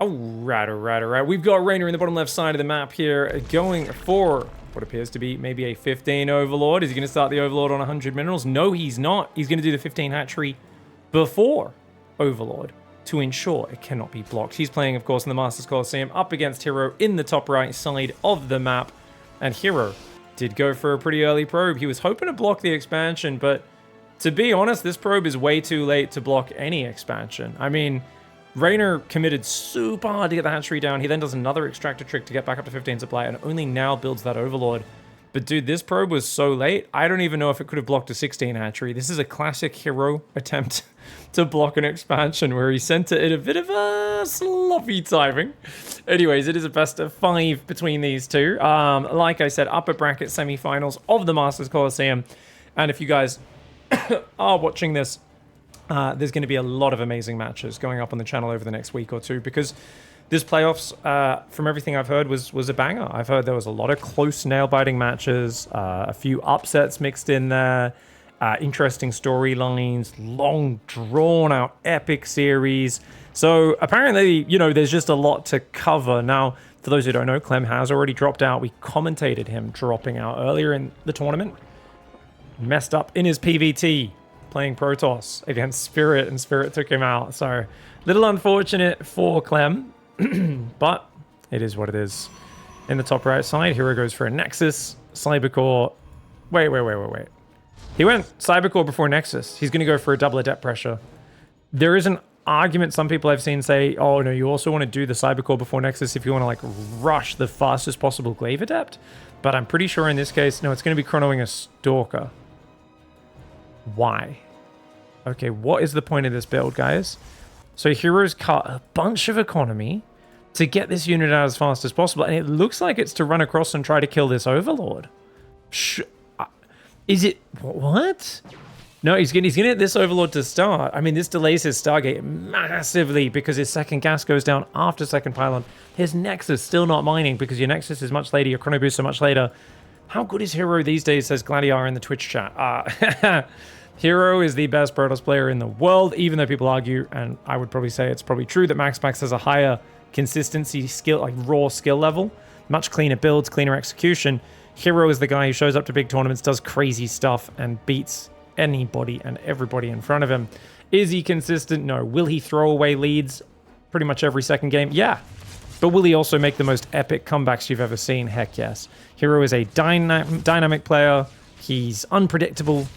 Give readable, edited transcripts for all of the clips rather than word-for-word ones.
Alright. We've got Reynor in the bottom left side of the map here, going for what appears to be maybe a 15 Overlord. Is he going to start the Overlord on 100 minerals? No, he's not. He's going to do the 15 hatchery before Overlord to ensure it cannot be blocked. He's playing, of course, in the Masters Coliseum up against Hero in the top right side of the map. And Hero did go for a pretty early probe. He was hoping to block the expansion, but to be honest, this probe is way too late to block any expansion. I mean, Reynor committed super hard to get the hatchery down. He then does another extractor trick to get back up to 15 supply and only now builds that Overlord. But dude, this probe was so late, I don't even know if it could have blocked a 16 hatchery. This is a classic Hero attempt to block an expansion where he sent it in a bit of a sloppy timing. Anyways, it is a best of 5 between these two. Like I said, upper bracket semifinals of the Masters Coliseum. And if you guys are watching this, there's going to be a lot of amazing matches going up on the channel over the next week or two because this playoffs, from everything I've heard, was a banger. I've heard there was a lot of close nail-biting matches, a few upsets mixed in there, interesting storylines, long, drawn-out epic series. So apparently, you know, there's just a lot to cover. Now, for those who don't know, Clem has already dropped out. We commentated him dropping out earlier in the tournament. Messed up in his PvT. Playing Protoss against Spirit, and Spirit took him out. So, little unfortunate for Clem, but it is what it is. In the top right side, Hero goes for a Nexus, Cybercore. Wait. He went Cybercore before Nexus. He's going to go for a double Adept pressure. There is an argument some people I've seen say, oh no, you also want to do the Cybercore before Nexus if you want to like rush the fastest possible Glaive Adept. But I'm pretty sure in this case, no, it's going to be chronoing a Stalker. Why? Okay, what is the point of this build, guys? So Hero's cut a bunch of economy to get this unit out as fast as possible, and it looks like it's to run across and try to kill this Overlord. Is it... What? No, he's gonna hit this Overlord to start. I mean, this delays his Stargate massively because his second gas goes down after second pylon. His Nexus still not mining because your Nexus is much later, your Chrono Booster much later. How good is Hero these days, says Gladiar in the Twitch chat. Hero is the best Protoss player in the world, even though people argue, and I would probably say it's probably true, that MaxPax has a higher consistency skill, like raw skill level. Much cleaner builds, cleaner execution. Hero is the guy who shows up to big tournaments, does crazy stuff, and beats anybody and everybody in front of him. Is he consistent? No. Will he throw away leads pretty much every second game? Yeah. But will he also make the most epic comebacks you've ever seen? Heck yes. Hero is a dynamic player. He's unpredictable.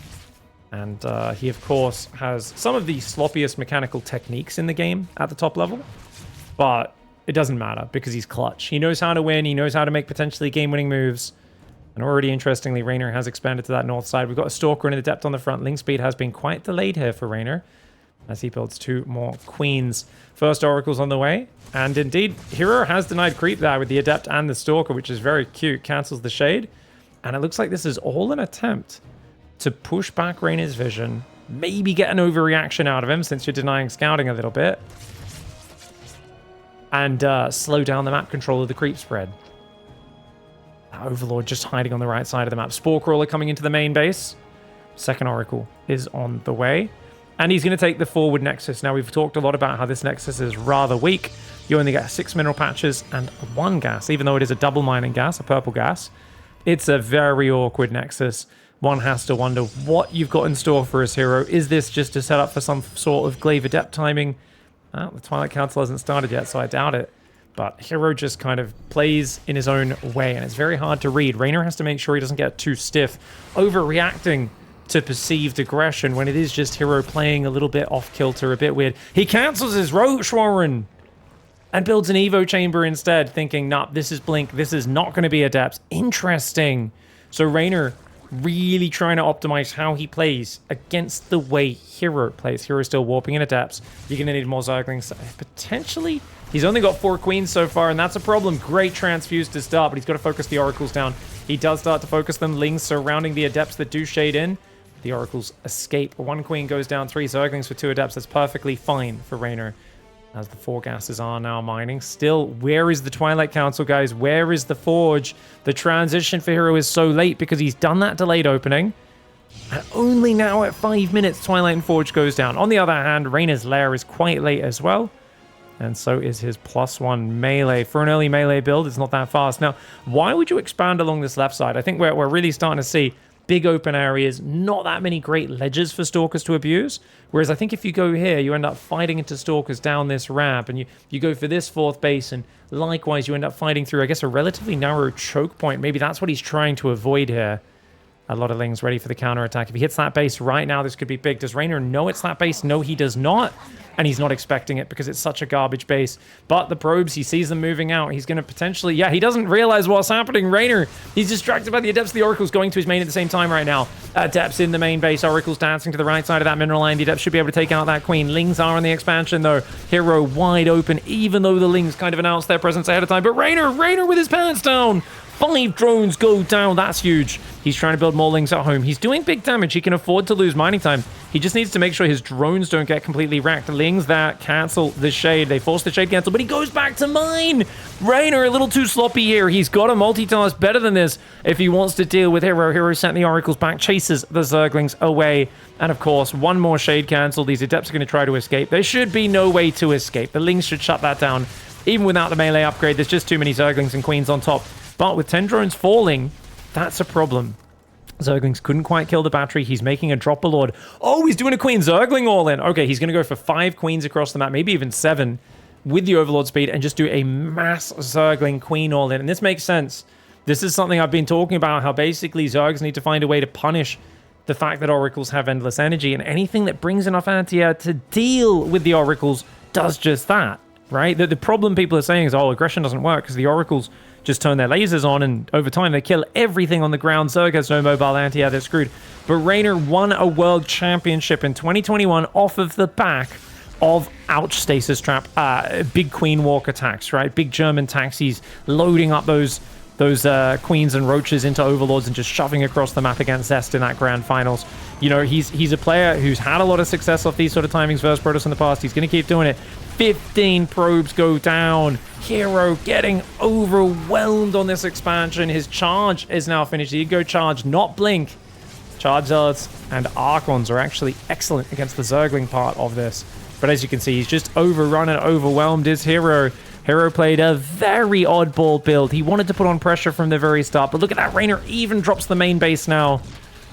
And he, of course, has some of the sloppiest mechanical techniques in the game at the top level. But it doesn't matter because he's clutch. He knows how to win. He knows how to make potentially game-winning moves. And already, interestingly, Reynor has expanded to that north side. We've got a Stalker and an Adept on the front. Link speed has been quite delayed here for Reynor as he builds 2 more Queens. First Oracle's on the way. And indeed, Hero has denied creep there with the Adept and the Stalker, which is very cute. Cancels the Shade. And it looks like this is all an attempt to push back Reynor's vision. Maybe get an overreaction out of him since you're denying scouting a little bit. And slow down the map control of the creep spread. Overlord just hiding on the right side of the map. Spore Crawler coming into the main base. Second Oracle is on the way. And he's going to take the forward Nexus. Now, we've talked a lot about how this Nexus is rather weak. You only get 6 mineral patches and 1 gas, even though it is a double mining gas, a purple gas. It's a very awkward Nexus. One has to wonder what you've got in store for his Hero. Is this just a setup for some sort of Glaive Adept timing? Well, the Twilight Council hasn't started yet, so I doubt it. But Hero just kind of plays in his own way, and it's very hard to read. Reynor has to make sure he doesn't get too stiff, overreacting to perceived aggression when it is just Hero playing a little bit off-kilter, a bit weird. He cancels his Roach Warren and builds an Evo Chamber instead, thinking, nah, this is Blink, this is not going to be Adepts. Interesting. So Reynor really trying to optimize how he plays against the way Hero plays. Hero's still warping in Adepts. You're going to need more Zerglings. Potentially, he's only got 4 Queens so far, and that's a problem. Great transfuse to start, but he's got to focus the Oracles down. He does start to focus them. Lings surrounding the Adepts that do shade in. The Oracles escape. 1 Queen goes down, 3 Zerglings for 2 Adepts. That's perfectly fine for Reynor, as the 4 gases are now mining. Still, where is the Twilight Council, guys? Where is the Forge? The transition for Hero is so late because he's done that delayed opening. And only now at 5 minutes, Twilight and Forge goes down. On the other hand, Reynor's Lair is quite late as well. And so is his +1 melee. For an early melee build, it's not that fast. Now, why would you expand along this left side? I think we're really starting to see big open areas, not that many great ledges for Stalkers to abuse. Whereas I think if you go here, you end up fighting into Stalkers down this ramp, and you go for this 4th base, and likewise you end up fighting through, I guess, a relatively narrow choke point. Maybe that's what he's trying to avoid here. A lot of Lings ready for the counterattack. If he hits that base right now, this could be big. Does Reynor know it's that base? No, he does not. And he's not expecting it because it's such a garbage base. But the probes, he sees them moving out. He's going to potentially... Yeah, he doesn't realize what's happening. Reynor, he's distracted by the Adepts of the Oracles going to his main at the same time right now. Adepts in the main base. Oracles dancing to the right side of that mineral line. The Adepts should be able to take out that Queen. Lings are on the expansion, though. Hero wide open, even though the Lings kind of announced their presence ahead of time. But Reynor with his pants down. 5 drones go down. That's huge. He's trying to build more Lings at home. He's doing big damage. He can afford to lose mining time. He just needs to make sure his drones don't get completely wrecked. Lings that cancel the shade. They force the shade cancel, but he goes back to mine. Reynor a little too sloppy here. He's got to multitask better than this if he wants to deal with Hero. Hero sent the Oracles back, chases the Zerglings away. And of course, one more shade cancel. These Adepts are going to try to escape. There should be no way to escape. The Lings should shut that down. Even without the melee upgrade, there's just too many Zerglings and Queens on top. But with 10 drones falling, that's a problem. Zerglings couldn't quite kill the battery. He's making a Dropper Lord. Oh, he's doing a Queen Zergling all in. Okay, he's going to go for 5 Queens across the map, maybe even 7 with the Overlord speed and just do a mass Zergling Queen all in. And this makes sense. This is something I've been talking about, how basically Zergs need to find a way to punish the fact that Oracles have endless energy, and anything that brings enough anti-air to deal with the Oracles does just that, right? The problem people are saying is, oh, aggression doesn't work because the Oracles just turn their lasers on, and over time they kill everything on the ground. Zerg has no mobile anti-air, they're screwed. But Reynor won a world championship in 2021 off of the back of ouch stasis trap, big Queen Walk attacks, right? Big German taxis loading up those Queens and Roaches into Overlords and just shoving across the map against Zest in that grand finals. You know, he's a player who's had a lot of success off these sort of timings versus Protoss in the past. He's going to keep doing it. 15 probes go down. Hero getting overwhelmed on this expansion. His charge is now finished. He'd go charge, not blink. Charge Zealots and Archons are actually excellent against the Zergling part of this. But as you can see, he's just overrun and overwhelmed his Hero. Hero played a very oddball build. He wanted to put on pressure from the very start. But look at that. Reynor even drops the main base now.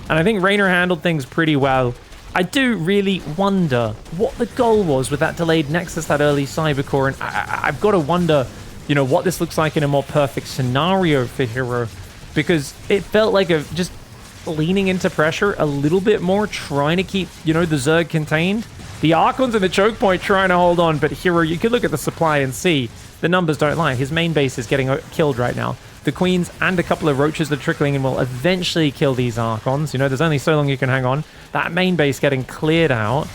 And I think Reynor handled things pretty well. I do really wonder what the goal was with that delayed Nexus, that early Cybercore. And I've got to wonder, you know, what this looks like in a more perfect scenario for Hero. Because it felt like just leaning into pressure a little bit more, trying to keep, you know, the Zerg contained. The Archons and the choke point trying to hold on, but Hero, you could look at the supply and see the numbers don't lie. His main base is getting killed right now. The Queens and a couple of Roaches that are trickling in will eventually kill these Archons. You know, there's only so long you can hang on. That main base getting cleared out.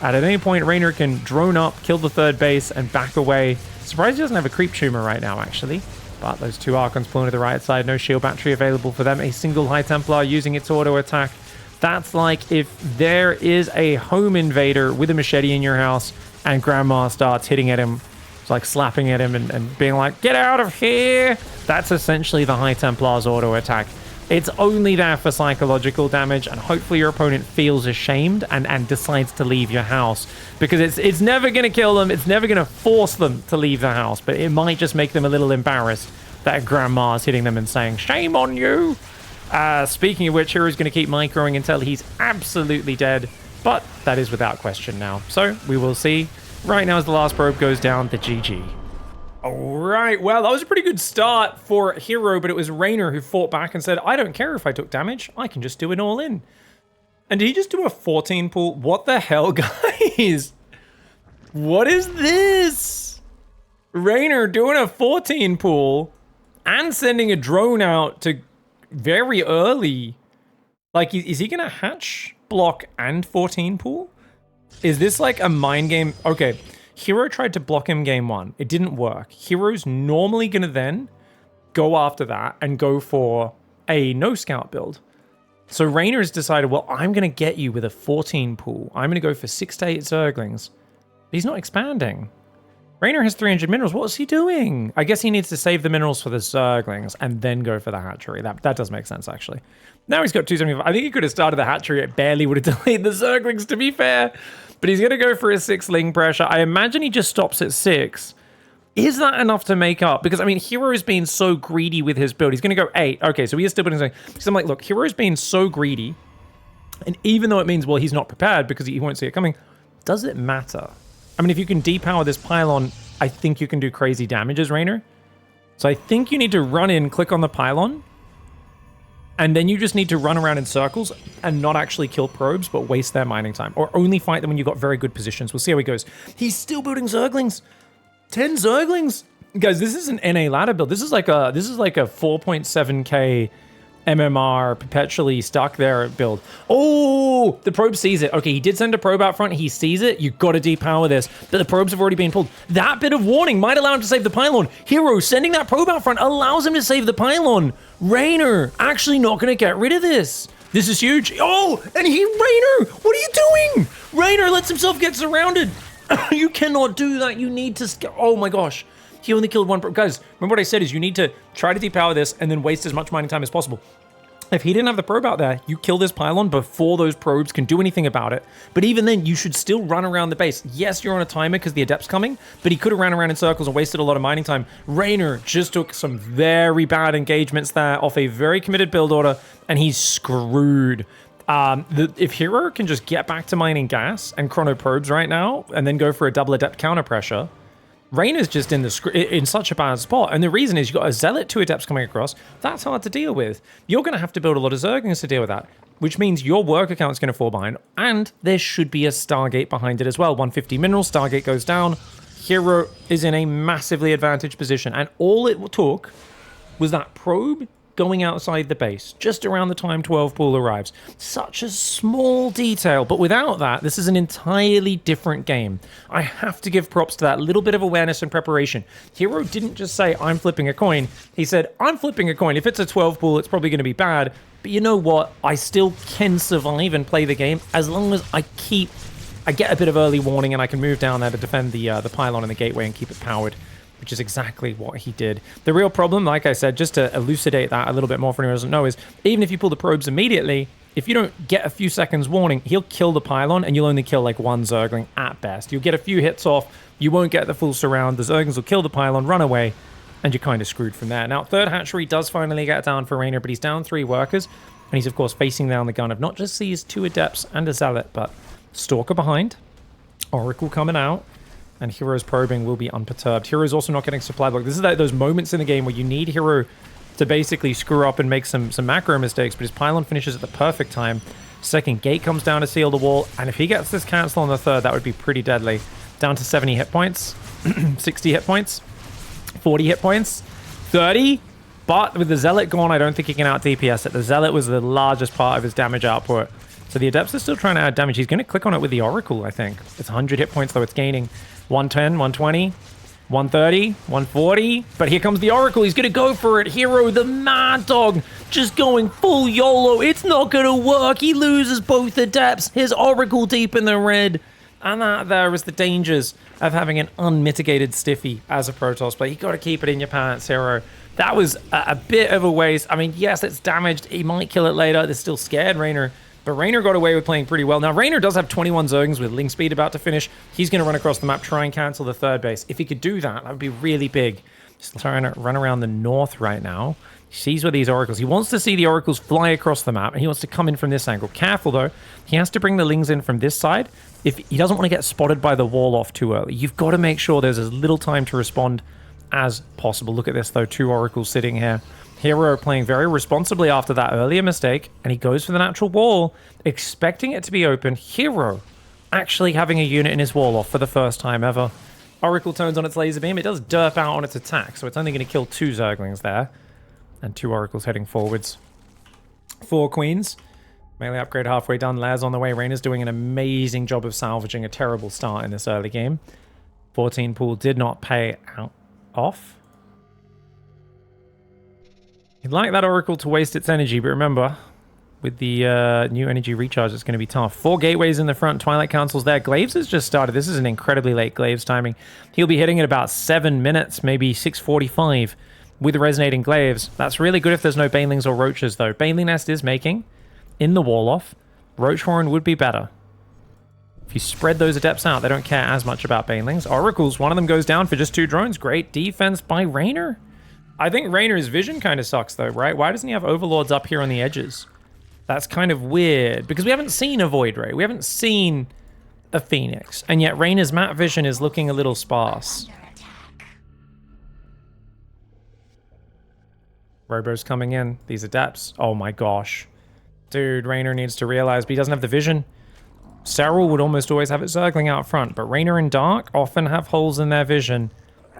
At any point, Reynor can drone up, kill the 3rd base, and back away. Surprised he doesn't have a Creep Tumor right now, actually. But those 2 Archons pulling to the right side. No shield battery available for them. A single High Templar using its auto attack. That's like if there is a home invader with a machete in your house and Grandma starts hitting at him. It's like slapping at him and being like, get out of here. That's essentially the High Templar's auto attack. It's only there for psychological damage, and hopefully your opponent feels ashamed and decides to leave your house. Because it's never going to kill them. It's never going to force them to leave the house, but it might just make them a little embarrassed that Grandma's hitting them and saying, shame on you. Speaking of which, Hero's going to keep microing until he's absolutely dead, but that is without question now. So we will see. Right now, as the last probe goes down, the GG. All right, well, that was a pretty good start for Hero, but it was Reynor who fought back and said, I don't care if I took damage, I can just do it all in. And did he just do a 14 pool? What the hell, guys? What is this? Reynor doing a 14 pool and sending a drone out to very early. Like, is he gonna hatch, block, and 14 pool? Is this like a mind game? Okay, Hero tried to block him game 1. It didn't work. Hero's normally gonna then go after that and go for a no scout build. So Reynor has decided, well, I'm gonna get you with a 14 pool. I'm gonna go for 6 to 8 Zerglings. But he's not expanding. Reynor has 300 minerals. What is he doing? I guess he needs to save the minerals for the Zerglings and then go for the hatchery. That does make sense, actually. Now he's got 275. I think he could have started the hatchery. It barely would have delayed the Zerglings, to be fair. But he's going to go for his 6 ling pressure. I imagine he just stops at 6. Is that enough to make up? Because, I mean, Hero's been so greedy with his build. He's going to go 8. Okay, so he is still building something. So I'm like, look, Hero's been so greedy. And even though it means, well, he's not prepared because he won't see it coming, does it matter? I mean, if you can depower this pylon, I think you can do crazy damage as Reynor. So I think you need to run in, click on the pylon, and then you just need to run around in circles and not actually kill probes, but waste their mining time. Or only fight them when you've got very good positions. We'll see how he goes. He's still building Zerglings. 10 Zerglings. Guys, this is an NA ladder build. This is like a 4.7k MMR perpetually stuck there build. Oh, the probe sees it. Okay, he did send a probe out front. He sees it. You got to depower this. But the probes have already been pulled. That bit of warning might allow him to save the pylon. Hero sending that probe out front allows him to save the pylon. Reynor actually not going to get rid of this. This is huge. Oh, and Reynor, what are you doing? Reynor lets himself get surrounded. You cannot do that. You need to... Oh my gosh. He only killed one probe. Guys, remember what I said is you need to try to depower this and then waste as much mining time as possible. If he didn't have the probe out there, you kill this pylon before those probes can do anything about it. But even then, you should still run around the base. Yes, you're on a timer because the Adept's coming, but he could have ran around in circles and wasted a lot of mining time. Reynor just took some very bad engagements there off a very committed build order, and he's screwed. If Hero can just get back to mining gas and chrono probes right now, and then go for a double Adept counter pressure, Reynor's just in such a bad spot. And the reason is you've got a Zealot, 2 Adepts coming across. That's hard to deal with. You're going to have to build a lot of Zerglings to deal with that, which means your work account's going to fall behind. And there should be a Stargate behind it as well. 150 minerals, Stargate goes down. Hero is in a massively advantaged position. And all it took was that probe going outside the base, just around the time 12 pool arrives. Such a small detail, but without that, this is an entirely different game. I have to give props to that little bit of awareness and preparation. Hero didn't just say, I'm flipping a coin. He said, I'm flipping a coin. If it's a 12 pool, it's probably going to be bad, but you know what? I still can survive and play the game as long as I get a bit of early warning and I can move down there to defend the pylon and the gateway and keep it powered, which is exactly what he did. The real problem, like I said, just to elucidate that a little bit more for anyone who doesn't know, is even if you pull the probes immediately, if you don't get a few seconds warning, he'll kill the pylon and you'll only kill like 1 Zergling at best. You'll get a few hits off, you won't get the full surround, the Zerglings will kill the pylon, run away, and you're kind of screwed from there. Now, 3rd hatchery does finally get down for Reynor, but he's down 3 workers, and he's of course facing down the gun of not just these 2 Adepts and a Zealot, but Stalker behind, Oracle coming out, and Hero's probing will be unperturbed. Hero's also not getting supply block. This is those moments in the game where you need Hero to basically screw up and make some macro mistakes, but his pylon finishes at the perfect time. 2nd gate comes down to seal the wall, and if he gets this cancel on the 3rd, that would be pretty deadly. Down to 70 hit points, 60 hit points, 40 hit points, 30. But with the Zealot gone, I don't think he can out DPS it. The Zealot was the largest part of his damage output. So the Adepts are still trying to add damage. He's going to click on it with the Oracle, I think. It's 100 hit points, though it's gaining. 110, 120, 130, 140. But here comes the Oracle. He's going to go for it. Hero, the Mad Dog, just going full YOLO. It's not going to work. He loses both Adepts. His Oracle deep in the red. And that there is the dangers of having an unmitigated stiffy as a Protoss player. You got to keep it in your pants, Hero. That was a bit of a waste. I mean, yes, it's damaged. He might kill it later. They're still scared, Reynor. But Reynor got away with playing pretty well. Now, Reynor does have 21 Zerglings with Link Speed about to finish. He's going to run across the map, try and cancel the 3rd base. If he could do that, that would be really big. Just trying to run around the north right now. He sees where these Oracles... He wants to see the Oracles fly across the map, and he wants to come in from this angle. Careful, though. He has to bring the Lings in from this side. If he doesn't want to get spotted by the wall off too early. You've got to make sure there's as little time to respond as possible. Look at this, though. 2 Oracles sitting here. Hero playing very responsibly after that earlier mistake, and he goes for the natural wall, expecting it to be open. Hero actually having a unit in his wall off for the first time ever. Oracle turns on its laser beam. It does derp out on its attack, so it's only going to kill 2 Zerglings there. And 2 Oracles heading forwards. 4 Queens. Melee upgrade halfway done. Lairs on the way. Reynor's doing an amazing job of salvaging a terrible start in this early game. 14 pool did not pay off. You'd like that Oracle to waste its energy, but remember, with the new energy recharge, it's going to be tough. 4 gateways in the front. Twilight Council's there. Glaives has just started. This is an incredibly late Glaives timing. He'll be hitting at about 7 minutes, maybe 6:45 with resonating Glaives. That's really good if there's no Banelings or Roaches, though. Baneling Nest is making in the wall-off. Roach Horn would be better. If you spread those Adepts out, they don't care as much about Banelings. Oracles, one of them goes down for just 2 drones. Great defense by Reynor. I think Reynor's vision kind of sucks, though, right? Why doesn't he have Overlords up here on the edges? That's kind of weird, because we haven't seen a Void Ray. We haven't seen a Phoenix, and yet Reynor's map vision is looking a little sparse. Robo's coming in. These Adepts. Oh my gosh. Dude, Reynor needs to realize, but he doesn't have the vision. Serral would almost always have it circling out front, but Reynor and Dark often have holes in their vision.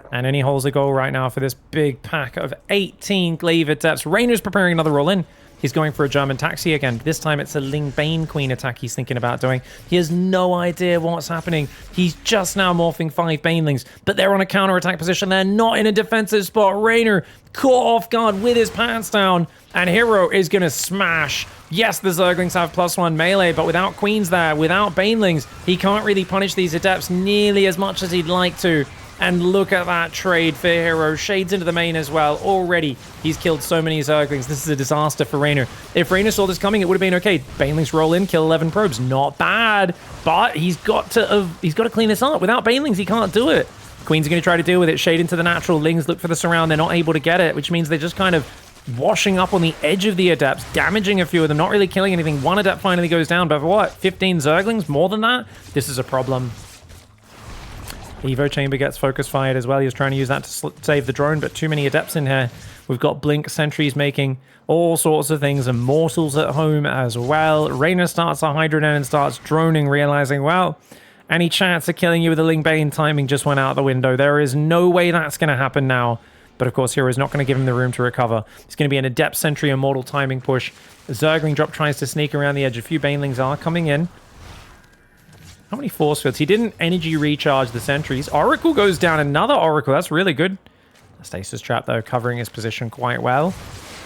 And any hole's a goal right now for this big pack of 18 Glaive Adepts. Reynor's preparing another roll in. He's going for a German taxi again. This time it's a Ling Bane Queen attack he's thinking about doing. He has no idea what's happening. He's just now morphing 5 Banelings, but they're on a counter-attack position. They're not in a defensive spot. Reynor caught off guard with his pants down, and Hero is going to smash. Yes, the Zerglings have +1 melee, but without Queens there, without Banelings, he can't really punish these Adepts nearly as much as he'd like to. And look at that trade for Hero. Shades into the main as well. Already, he's killed so many Zerglings. This is a disaster for Reynor. If Reynor saw this coming, it would have been okay. Banelings roll in, kill 11 probes. Not bad. But he's got to clean this up. Without Banelings, he can't do it. Queen's are going to try to deal with it. Shade into the natural. Lings look for the surround. They're not able to get it, which means they're just kind of washing up on the edge of the Adepts, damaging a few of them, not really killing anything. 1 Adept finally goes down, but for what? 15 Zerglings? More than that? This is a problem. Evo Chamber gets focus fired as well. He was trying to use that to save the drone, but too many Adepts in here. We've got Blink, Sentries making all sorts of things. Immortals at home as well. Reynor starts a Hydra and starts droning, realizing, well, any chance of killing you with a Ling Bane timing just went out the window. There is no way that's going to happen now. But of course, Hero's not going to give him the room to recover. It's going to be an Adept Sentry Immortal timing push. Zergling drop tries to sneak around the edge. A few Banelings are coming in. How many force fields? He didn't energy recharge the sentries. Oracle goes down. Another Oracle. That's really good. Stasis Trap, though, covering his position quite well.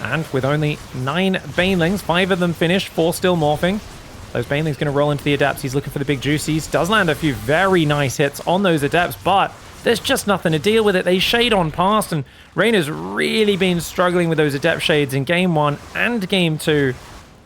And with only 9 Banelings, 5 of them finished, 4 still morphing. Those Banelings going to roll into the Adepts. He's looking for the big juicies. Does land a few very nice hits on those Adepts, but there's just nothing to deal with it. They shade on past, and Reynor's really been struggling with those Adept shades in Game 1 and Game 2.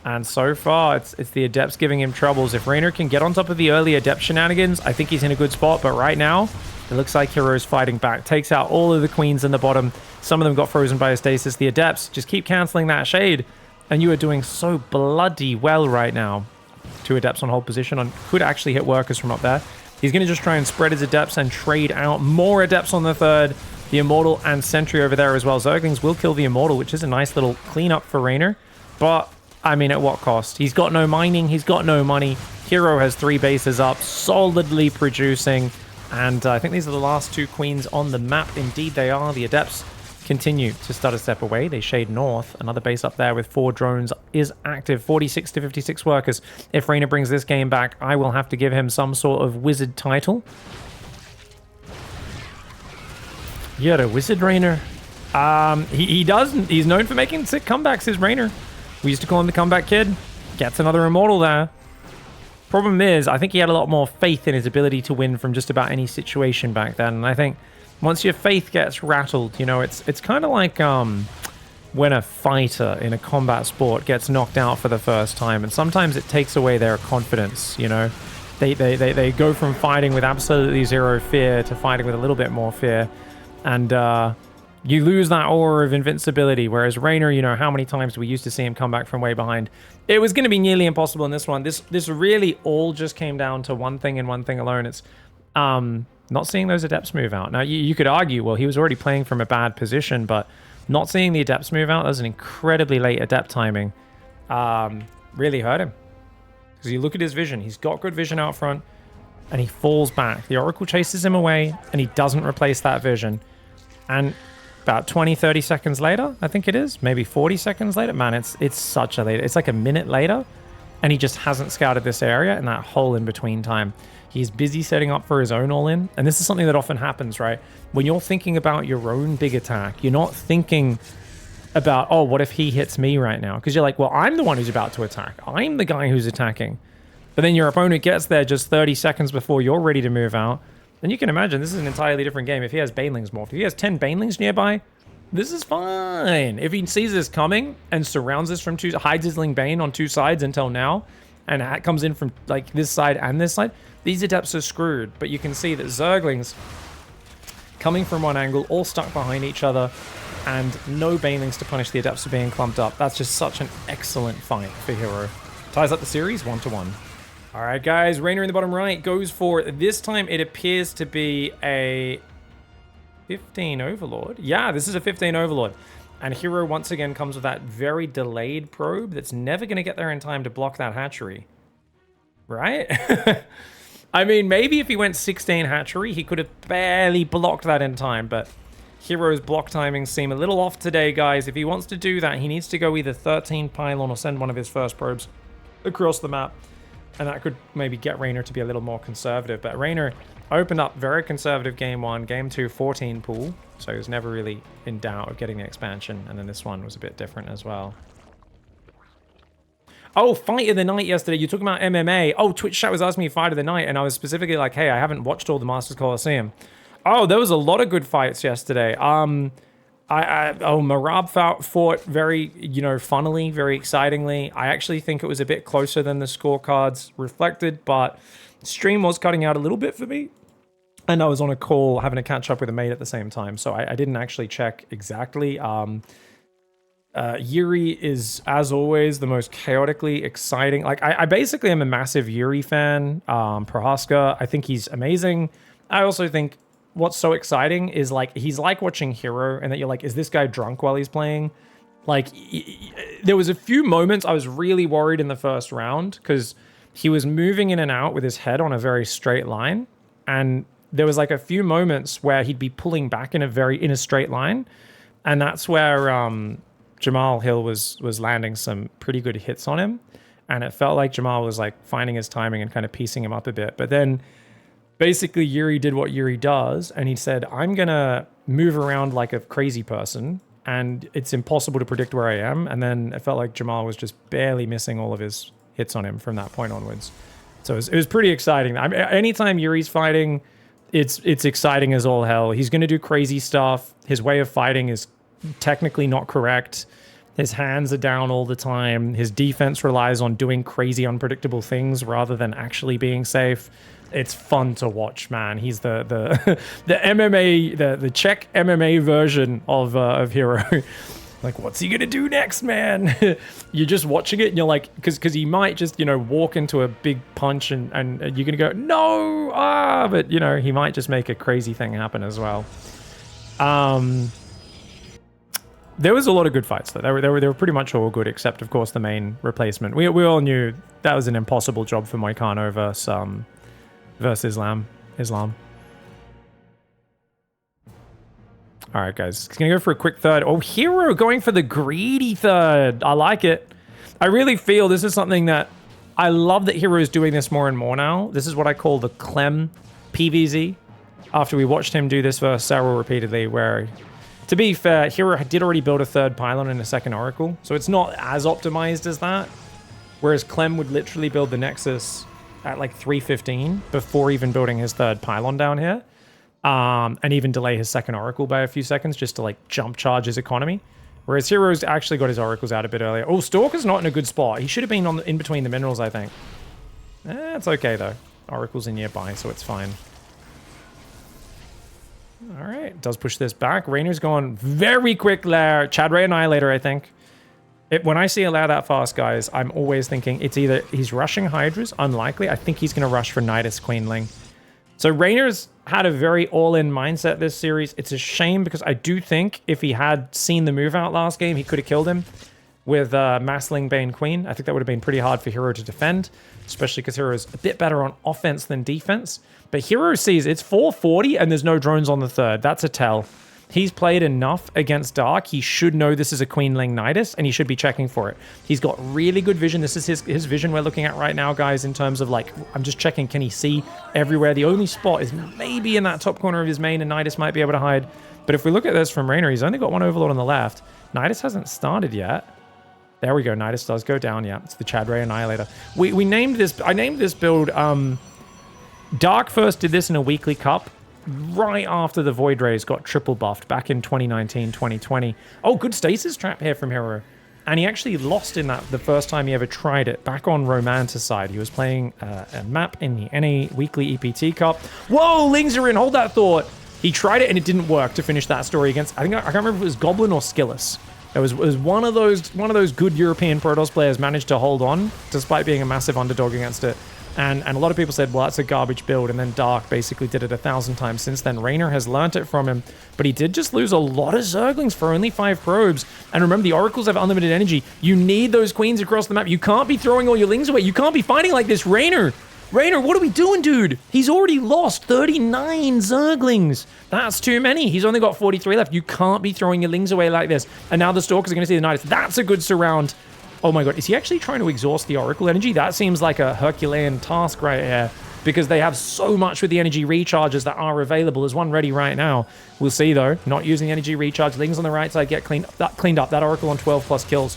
And so far, it's the Adepts giving him troubles. If Reynor can get on top of the early Adept shenanigans, I think he's in a good spot. But right now, it looks like Hero's fighting back. Takes out all of the Queens in the bottom. Some of them got frozen by a stasis. The Adepts just keep canceling that shade. And you are doing so bloody well right now. 2 Adepts on hold position. Could actually hit workers from up there. He's going to just try and spread his Adepts and trade out more Adepts on the third. The Immortal and Sentry over there as well. Zerglings will kill the Immortal, which is a nice little cleanup for Reynor. But I mean, at what cost? He's got no mining, he's got no money. Hero has 3 bases up, solidly producing. And I think these are the last 2 Queens on the map. Indeed, they are. The Adepts continue to start a step away. They shade north. Another base up there with 4 drones is active. 46 to 56 workers. If Reynor brings this game back, I will have to give him some sort of wizard title. You're a wizard, Reynor. He doesn't. He's known for making sick comebacks, is Reynor. We used to call him the comeback kid. Gets another Immortal there. Problem is, I think he had a lot more faith in his ability to win from just about any situation back then. And I think once your faith gets rattled, you know, it's kind of like when a fighter in a combat sport gets knocked out for the first time. And sometimes it takes away their confidence, you know. They go from fighting with absolutely 0 fear to fighting with a little bit more fear. And you lose that aura of invincibility, whereas Reynor, you know, how many times do we used to see him come back from way behind? It was going to be nearly impossible in this one. This really all just came down to one thing and one thing alone. It's not seeing those Adepts move out. Now, you could argue, well, he was already playing from a bad position, but not seeing the Adepts move out, that was an incredibly late Adept timing. Really hurt him. Because you look at his vision. He's got good vision out front, and he falls back. The Oracle chases him away, and he doesn't replace that vision. And about 20, 30 seconds later, I think it is, maybe 40 seconds later. Man, it's such a late, it's like a minute later, and he just hasn't scouted this area in that whole in-between time. He's busy setting up for his own all-in, and this is something that often happens, right? When you're thinking about your own big attack, you're not thinking about, oh, what if he hits me right now? Because you're like, well, I'm the one who's about to attack. I'm the guy who's attacking. But then your opponent gets there just 30 seconds before you're ready to move out. Then you can imagine this is an entirely different game if he has Banelings morphed. If he has 10 Banelings nearby, this is fine. If he sees this coming and surrounds this from hides his Ling Bane on two sides until now, and it comes in from like this side and this side, these Adepts are screwed. But you can see that Zerglings coming from one angle, all stuck behind each other, and no Banelings to punish the Adepts for being clumped up. That's just such an excellent fight for Hero. Ties up the series 1-1. All right, guys, Reynor in the bottom right goes for, this time it appears to be a 15 Overlord. Yeah, this is a 15 Overlord. And Hero once again comes with that very delayed probe that's never going to get there in time to block that hatchery. Right? I mean, maybe if he went 16 hatchery, he could have barely blocked that in time, but Hero's block timings seem a little off today, guys. If he wants to do that, he needs to go either 13 pylon or send one of his first probes across the map. And that could maybe get Reynor to be a little more conservative. But Reynor opened up very conservative game 1, game 2, 14 pool. So he was never really in doubt of getting the expansion. And then this one was a bit different as well. Oh, Fight of the Night yesterday. You talking about MMA. Oh, Twitch chat was asking me Fight of the Night. And I was specifically like, hey, I haven't watched all the Masters Coliseum. Oh, there was a lot of good fights yesterday. Marab fought very, funnily, very excitingly. I actually think it was a bit closer than the scorecards reflected, but stream was cutting out a little bit for me. And I was on a call having to catch up with a mate at the same time, so I didn't actually check exactly. Yuri is, as always, the most chaotically exciting. Like, I basically am a massive Yuri fan. Prohaska, I think he's amazing. I also think what's so exciting is, like, he's like watching Hero, and that you're like, is this guy drunk while he's playing? Like, there was a few moments I was really worried in the first round, because he was moving in and out with his head on a very straight line, and there was like a few moments where he'd be pulling back in a straight line, and that's where Jamal Hill was landing some pretty good hits on him, and it felt like Jamal was like finding his timing and kind of piecing him up a bit. But then basically Yuri did what Yuri does, and he said, I'm gonna move around like a crazy person, and it's impossible to predict where I am. And then it felt like Jamal was just barely missing all of his hits on him from that point onwards. So it was pretty exciting. I mean, anytime Yuri's fighting, it's exciting as all hell. He's going to do crazy stuff. His way of fighting is technically not correct. His hands are down all the time. His defense relies on doing crazy, unpredictable things rather than actually being safe. It's fun to watch, man. He's the MMA, the Czech MMA version of Hero. Like, what's he gonna do next, man? You're just watching it and you're like, because he might just, walk into a big punch and you're gonna go, no, but he might just make a crazy thing happen as well. There was a lot of good fights though. They were pretty much all good, except of course the main replacement. We all knew that was an impossible job for Moicano versus Islam. All right, guys. He's going to go for a quick third. Oh, Hero going for the greedy third. I like it. I really feel this is something that I love that Hero is doing this more and more now. This is what I call the Clem PvZ. After we watched him do this versus Cyril repeatedly, where, to be fair, Hero did already build a third pylon and a second Oracle. So it's not as optimized as that. Whereas Clem would literally build the Nexus at like 315 before even building his third pylon down here. And even delay his second Oracle by a few seconds just to like jump charge his economy. Whereas Hero's actually got his Oracles out a bit earlier. Oh, Stalker's not in a good spot. He should have been in between the minerals, I think. It's okay though. Oracle's in nearby, so it's fine. All right, does push this back. Reynor's going very quick lair. Chadray Annihilator, I think. When I see a lair that fast, guys, I'm always thinking it's either he's rushing Hydras, unlikely. I think he's going to rush for Nydus Queenling. So Reynor's had a very all-in mindset this series. It's a shame because I do think if he had seen the move out last game, he could have killed him with Massling Bane Queen. I think that would have been pretty hard for Hero to defend, especially because Hero is a bit better on offense than defense. But Hero sees it's 440 and there's no drones on the third. That's a tell. He's played enough against Dark. He should know this is a Queenling Nydus, and he should be checking for it. He's got really good vision. This is his vision we're looking at right now, guys, in terms of, like, I'm just checking, can he see everywhere? The only spot is maybe in that top corner of his main, and Nydus might be able to hide. But if we look at this from Reynor, he's only got one Overlord on the left. Nydus hasn't started yet. There we go. Nydus does go down. Yeah, it's the Chad Ray Annihilator. We named this. I named this build. Dark first did this in a weekly cup right after the Void Rays got triple buffed back in 2019, 2020. Oh, good stasis trap here from Hero. And he actually lost in that the first time he ever tried it, back on Romanticide. He was playing a map in the NA Weekly EPT Cup. Whoa, Lings are in, hold that thought. He tried it and it didn't work to finish that story against, I can't remember if it was Goblin or Skillis. It was one of those good European Protoss players managed to hold on, despite being a massive underdog against it. And a lot of people said, well, that's a garbage build. And then Dark basically did it 1,000 times since then. Reynor has learnt it from him. But he did just lose a lot of Zerglings for only 5 probes. And remember, the Oracles have unlimited energy. You need those Queens across the map. You can't be throwing all your Lings away. You can't be fighting like this. Reynor, what are we doing, dude? He's already lost 39 Zerglings. That's too many. He's only got 43 left. You can't be throwing your Lings away like this. And now the Stalkers are going to see the Nydus. That's a good surround. Oh my god, is he actually trying to exhaust the Oracle energy? That seems like a Herculean task right here, because they have so much with the energy recharges that are available. There's one ready right now. We'll see though. Not using the energy recharge. Lings on the right side get cleaned up. That Oracle on 12 plus kills.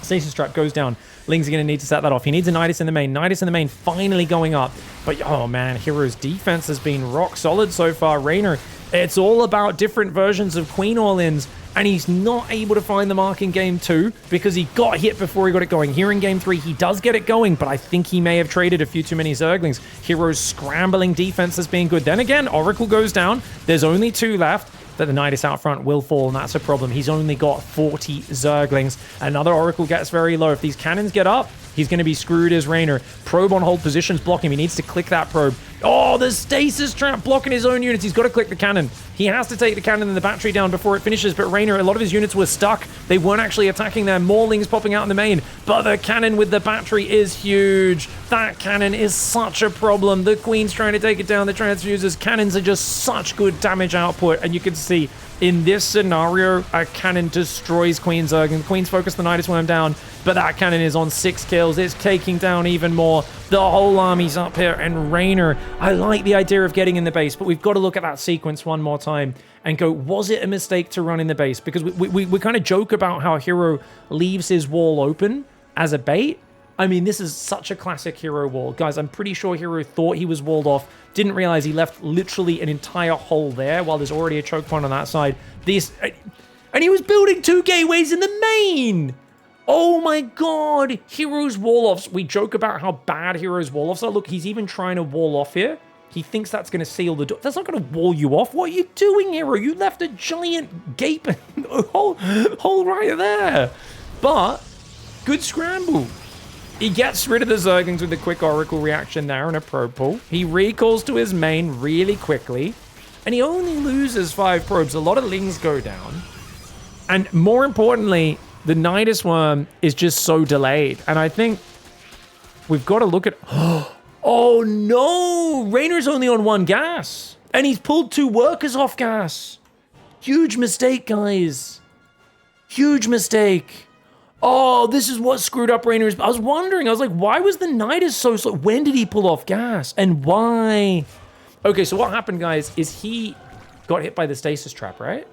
Stasis trap goes down. Lings are going to need to set that off. He needs a Nydus in the main. Nydus in the main finally going up. But oh man, Hero's defense has been rock solid so far. Reynor, it's all about different versions of Queen All-Ins. And he's not able to find the mark in game 2 because he got hit before he got it going. Here in game 3, he does get it going, but I think he may have traded a few too many Zerglings. Hero's scrambling defense has been good. Then again, Oracle goes down. There's only 2 left. That the Nydus out front will fall, and that's a problem. He's only got 40 Zerglings. Another Oracle gets very low. If these cannons get up, he's going to be screwed as Reynor. Probe on hold positions block him. He needs to click that probe. Oh, the stasis trap blocking his own units. He's got to click the cannon. He has to take the cannon and the battery down before it finishes, but Reynor, a lot of his units were stuck. They weren't actually attacking there. More Lings popping out in the main, but the cannon with the battery is huge. That cannon is such a problem. The Queen's trying to take it down. The transfusers. Cannons are just such good damage output, and you can see in this scenario, a cannon destroys Queen Zerg, and Queen's focus the Nydus Worm down, but that cannon is on 6 kills. It's taking down even more. The whole army's up here, and Reynor, I like the idea of getting in the base, but we've got to look at that sequence one more time and go, was it a mistake to run in the base? Because we kind of joke about how Hero leaves his wall open as a bait. I mean, this is such a classic Hero wall. Guys, I'm pretty sure Hero thought he was walled off, didn't realize he left literally an entire hole there while there's already a choke point on that side. And he was building 2 gateways in the main! Oh my god! Hero's wall-offs. We joke about how bad Hero's wall-offs are. Look, he's even trying to wall off here. He thinks that's going to seal the door. That's not going to wall you off. What are you doing, Hero? You left a giant gaping hole right there. But, good scramble. He gets rid of the Zerglings with a quick Oracle reaction there and a probe pull. He recalls to his main really quickly. And he only loses 5 probes. A lot of Lings go down. And more importantly, the Nydus Worm is just so delayed. And I think we've got to look at... Oh no! Reynor's only on 1 gas. And he's pulled 2 workers off gas. Huge mistake, guys. Huge mistake. Oh, this is what screwed up Reynor's... I was wondering, I was like, why was the Nydus so slow? When did he pull off gas? And why? Okay, so what happened, guys, is he got hit by the stasis trap, right?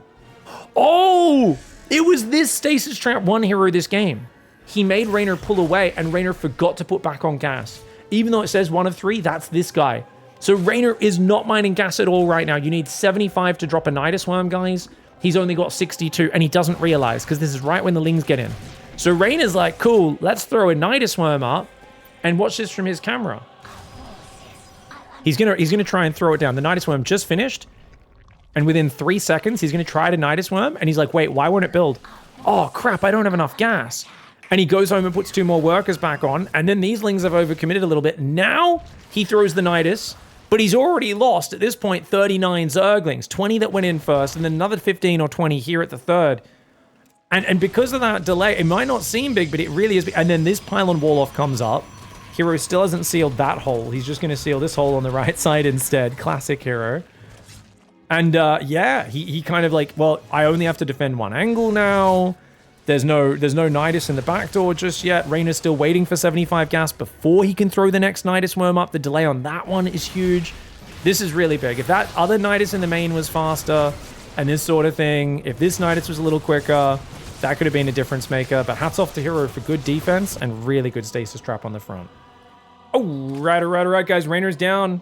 Oh! It was this stasis trap won Hero this game. He made Reynor pull away, and Reynor forgot to put back on gas. Even though it says 1 of 3, that's this guy. So Reynor is not mining gas at all right now. You need 75 to drop a Nydus Worm, guys. He's only got 62, and he doesn't realize, because this is right when the Lings get in. So Reynor's like, cool, let's throw a Nydus Worm up, and watch this from his camera. He's gonna try and throw it down. The Nydus Worm just finished, and within 3 seconds, he's gonna try to Nydus Worm, and he's like, wait, why won't it build? Oh crap, I don't have enough gas. And he goes home and puts 2 more workers back on, and then these Lings have overcommitted a little bit. Now he throws the Nydus, but he's already lost at this point 39 Zerglings, 20 that went in first, and then another 15 or 20 here at the third. And because of that delay, it might not seem big, but it really is big. And then this pylon wall-off comes up. Hero still hasn't sealed that hole. He's just going to seal this hole on the right side instead. Classic Hero. And yeah, he kind of like, well, I only have to defend 1 angle now. There's no Nydus in the back door just yet. Reynor's still waiting for 75 gas before he can throw the next Nydus Worm up. The delay on that one is huge. This is really big. If that other Nydus in the main was faster, and this sort of thing. If this Nydus was a little quicker, that could have been a difference maker. But hats off to Hero for good defense and really good stasis trap on the front. Oh, right, guys. Reynor's down,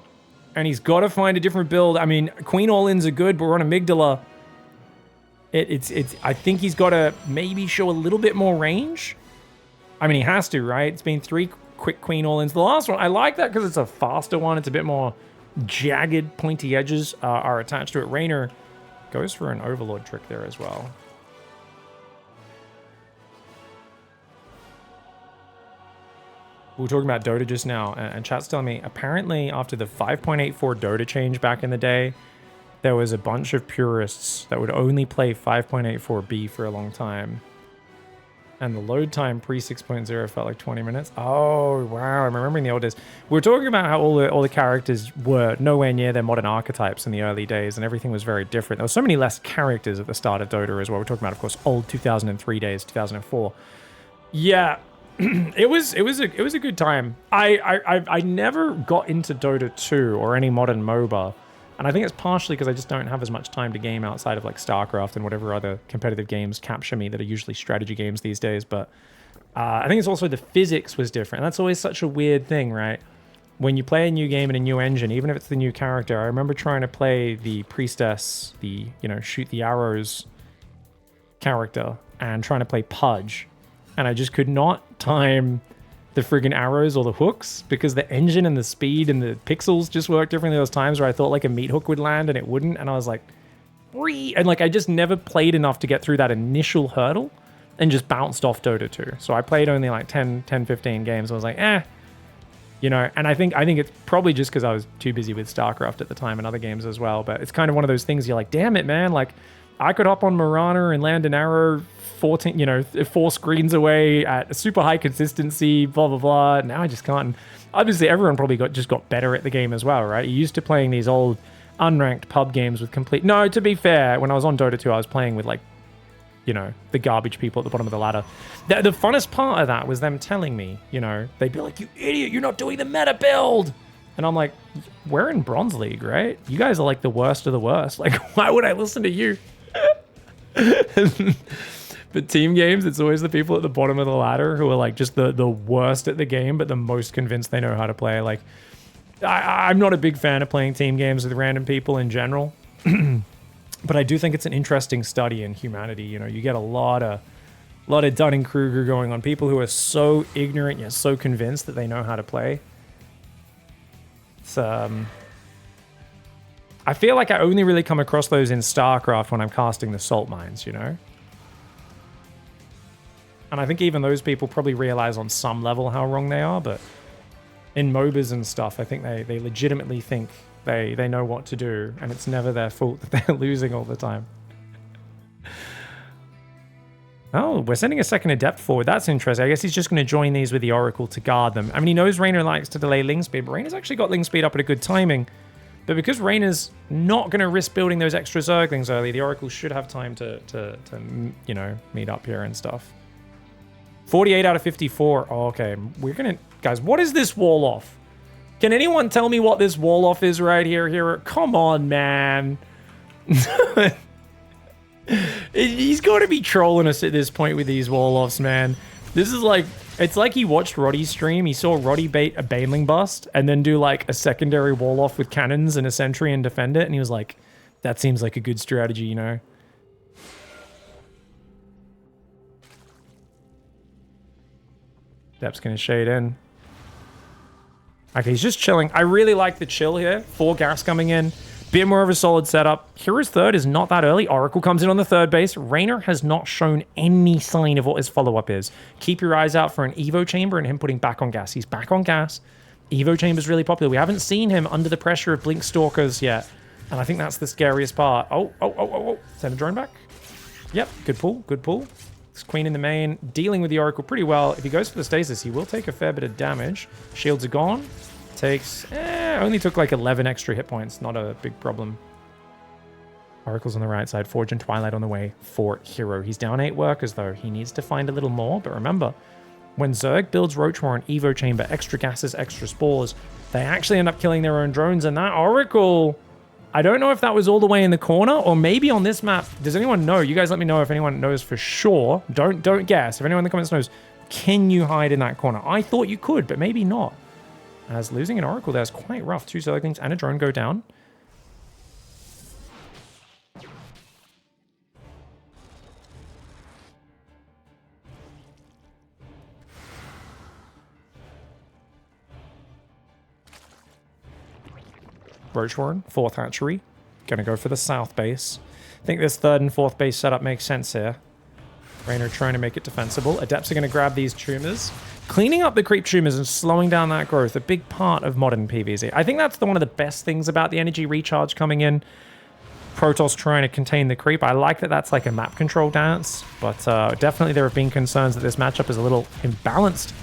and he's got to find a different build. I mean, Queen all-ins are good, but we're on Amygdala. I think he's got to maybe show a little bit more range. I mean, he has to, right? It's been 3 quick Queen all-ins. The last one, I like that because it's a faster one. It's a bit more jagged, pointy edges are attached to it. Reynor goes for an Overlord trick there as well. We were talking about Dota just now, and chat's telling me, apparently after the 5.84 Dota change back in the day, there was a bunch of purists that would only play 5.84B for a long time. And the load time pre 6.0 felt like 20 minutes. Oh, wow. I'm remembering the old days. We were talking about how all the characters were nowhere near their modern archetypes in the early days, and everything was very different. There were so many less characters at the start of Dota as well. We're talking about, of course, old 2003 days, 2004. Yeah, it was a good time. I never got into Dota 2 or any modern MOBA. And I think it's partially because I just don't have as much time to game outside of like StarCraft and whatever other competitive games capture me that are usually strategy games these days. But I think it's also the physics was different. That's always such a weird thing, right? When you play a new game in a new engine, even if it's the new character, I remember trying to play the priestess, the, shoot the arrows character, and trying to play Pudge. And I just could not time the friggin' arrows or the hooks because the engine and the speed and the pixels just work differently. Those times where I thought like a meat hook would land and it wouldn't, and I was like, and like I just never played enough to get through that initial hurdle and just bounced off Dota 2. So I played only like 10, 15 games. I was like, and I think it's probably just because I was too busy with StarCraft at the time and other games as well. But it's kind of one of those things you're like, damn it, man, like I could hop on Marana and land an arrow 4 screens away at a super high consistency, blah, blah, blah. Now I just can't. And obviously, everyone probably got better at the game as well, right? You're used to playing these old unranked pub games with complete... No, to be fair, when I was on Dota 2, I was playing with, like, the garbage people at the bottom of the ladder. The funnest part of that was them telling me, they'd be like, you idiot, you're not doing the meta build. And I'm like, we're in Bronze League, right? You guys are, like, the worst of the worst. Like, why would I listen to you? But team games, it's always the people at the bottom of the ladder who are like just the worst at the game, but the most convinced they know how to play. Like, I'm not a big fan of playing team games with random people in general, but I do think it's an interesting study in humanity. You get a lot of Dunning-Kruger going on. People who are so ignorant yet so convinced that they know how to play. It's I feel like I only really come across those in StarCraft when I'm casting the salt mines, And I think even those people probably realize on some level how wrong they are, but in MOBAs and stuff, I think they legitimately think they know what to do, and it's never their fault that they're losing all the time. Oh, we're sending a second Adept forward. That's interesting. I guess he's just going to join these with the Oracle to guard them. I mean, he knows Reynor likes to delay Ling Speed, but Reynor's actually got Ling Speed up at a good timing. But because Reynor's not going to risk building those extra Zerglings early, the Oracle should have time to meet up here and stuff. 48 out of 54. Oh, okay, we're gonna... Guys, what is this wall off? Can anyone tell me what this wall off is right here? Come on, man. He's got to be trolling us at this point with these wall offs, man. This is like... It's like he watched Roddy's stream. He saw Roddy bait a Baneling bust and then do like a secondary wall off with cannons and a sentry and defend it. And he was like, that seems like a good strategy, Dep's going to shade in. Okay, he's just chilling. I really like the chill here. 4 gas coming in. Bit more of a solid setup. Hero's third is not that early. Oracle comes in on the third base. Reynor has not shown any sign of what his follow-up is. Keep your eyes out for an Evo Chamber and him putting back on gas. He's back on gas. Evo Chamber's really popular. We haven't seen him under the pressure of Blink Stalkers yet. And I think that's the scariest part. Oh. Send a drone back. Yep, good pull, good pull. Queen in the main, dealing with the Oracle pretty well. If he goes for the stasis, he will take a fair bit of damage. Shields are gone. Only took like 11 extra hit points. Not a big problem. Oracle's on the right side. Forge and Twilight on the way for Hero. He's down 8 workers, though. He needs to find a little more. But remember, when Zerg builds Roach War and Evo Chamber, extra gases, extra spores, they actually end up killing their own drones. And that Oracle... I don't know if that was all the way in the corner or maybe on this map. Does anyone know? You guys let me know if anyone knows for sure. Don't guess. If anyone in the comments knows, can you hide in that corner? I thought you could, but maybe not. As losing an Oracle there is quite rough. 2 Zerglings and a drone go down. Roachhorn, 4th hatchery. Gonna go for the south base. I think this 3rd and 4th base setup makes sense here. Reynor trying to make it defensible. Adepts are gonna grab these tumors. Cleaning up the creep tumors and slowing down that growth, a big part of modern PvZ. I think that's one of the best things about the energy recharge coming in. Protoss trying to contain the creep. I like that that's like a map control dance, but definitely there have been concerns that this matchup is a little imbalanced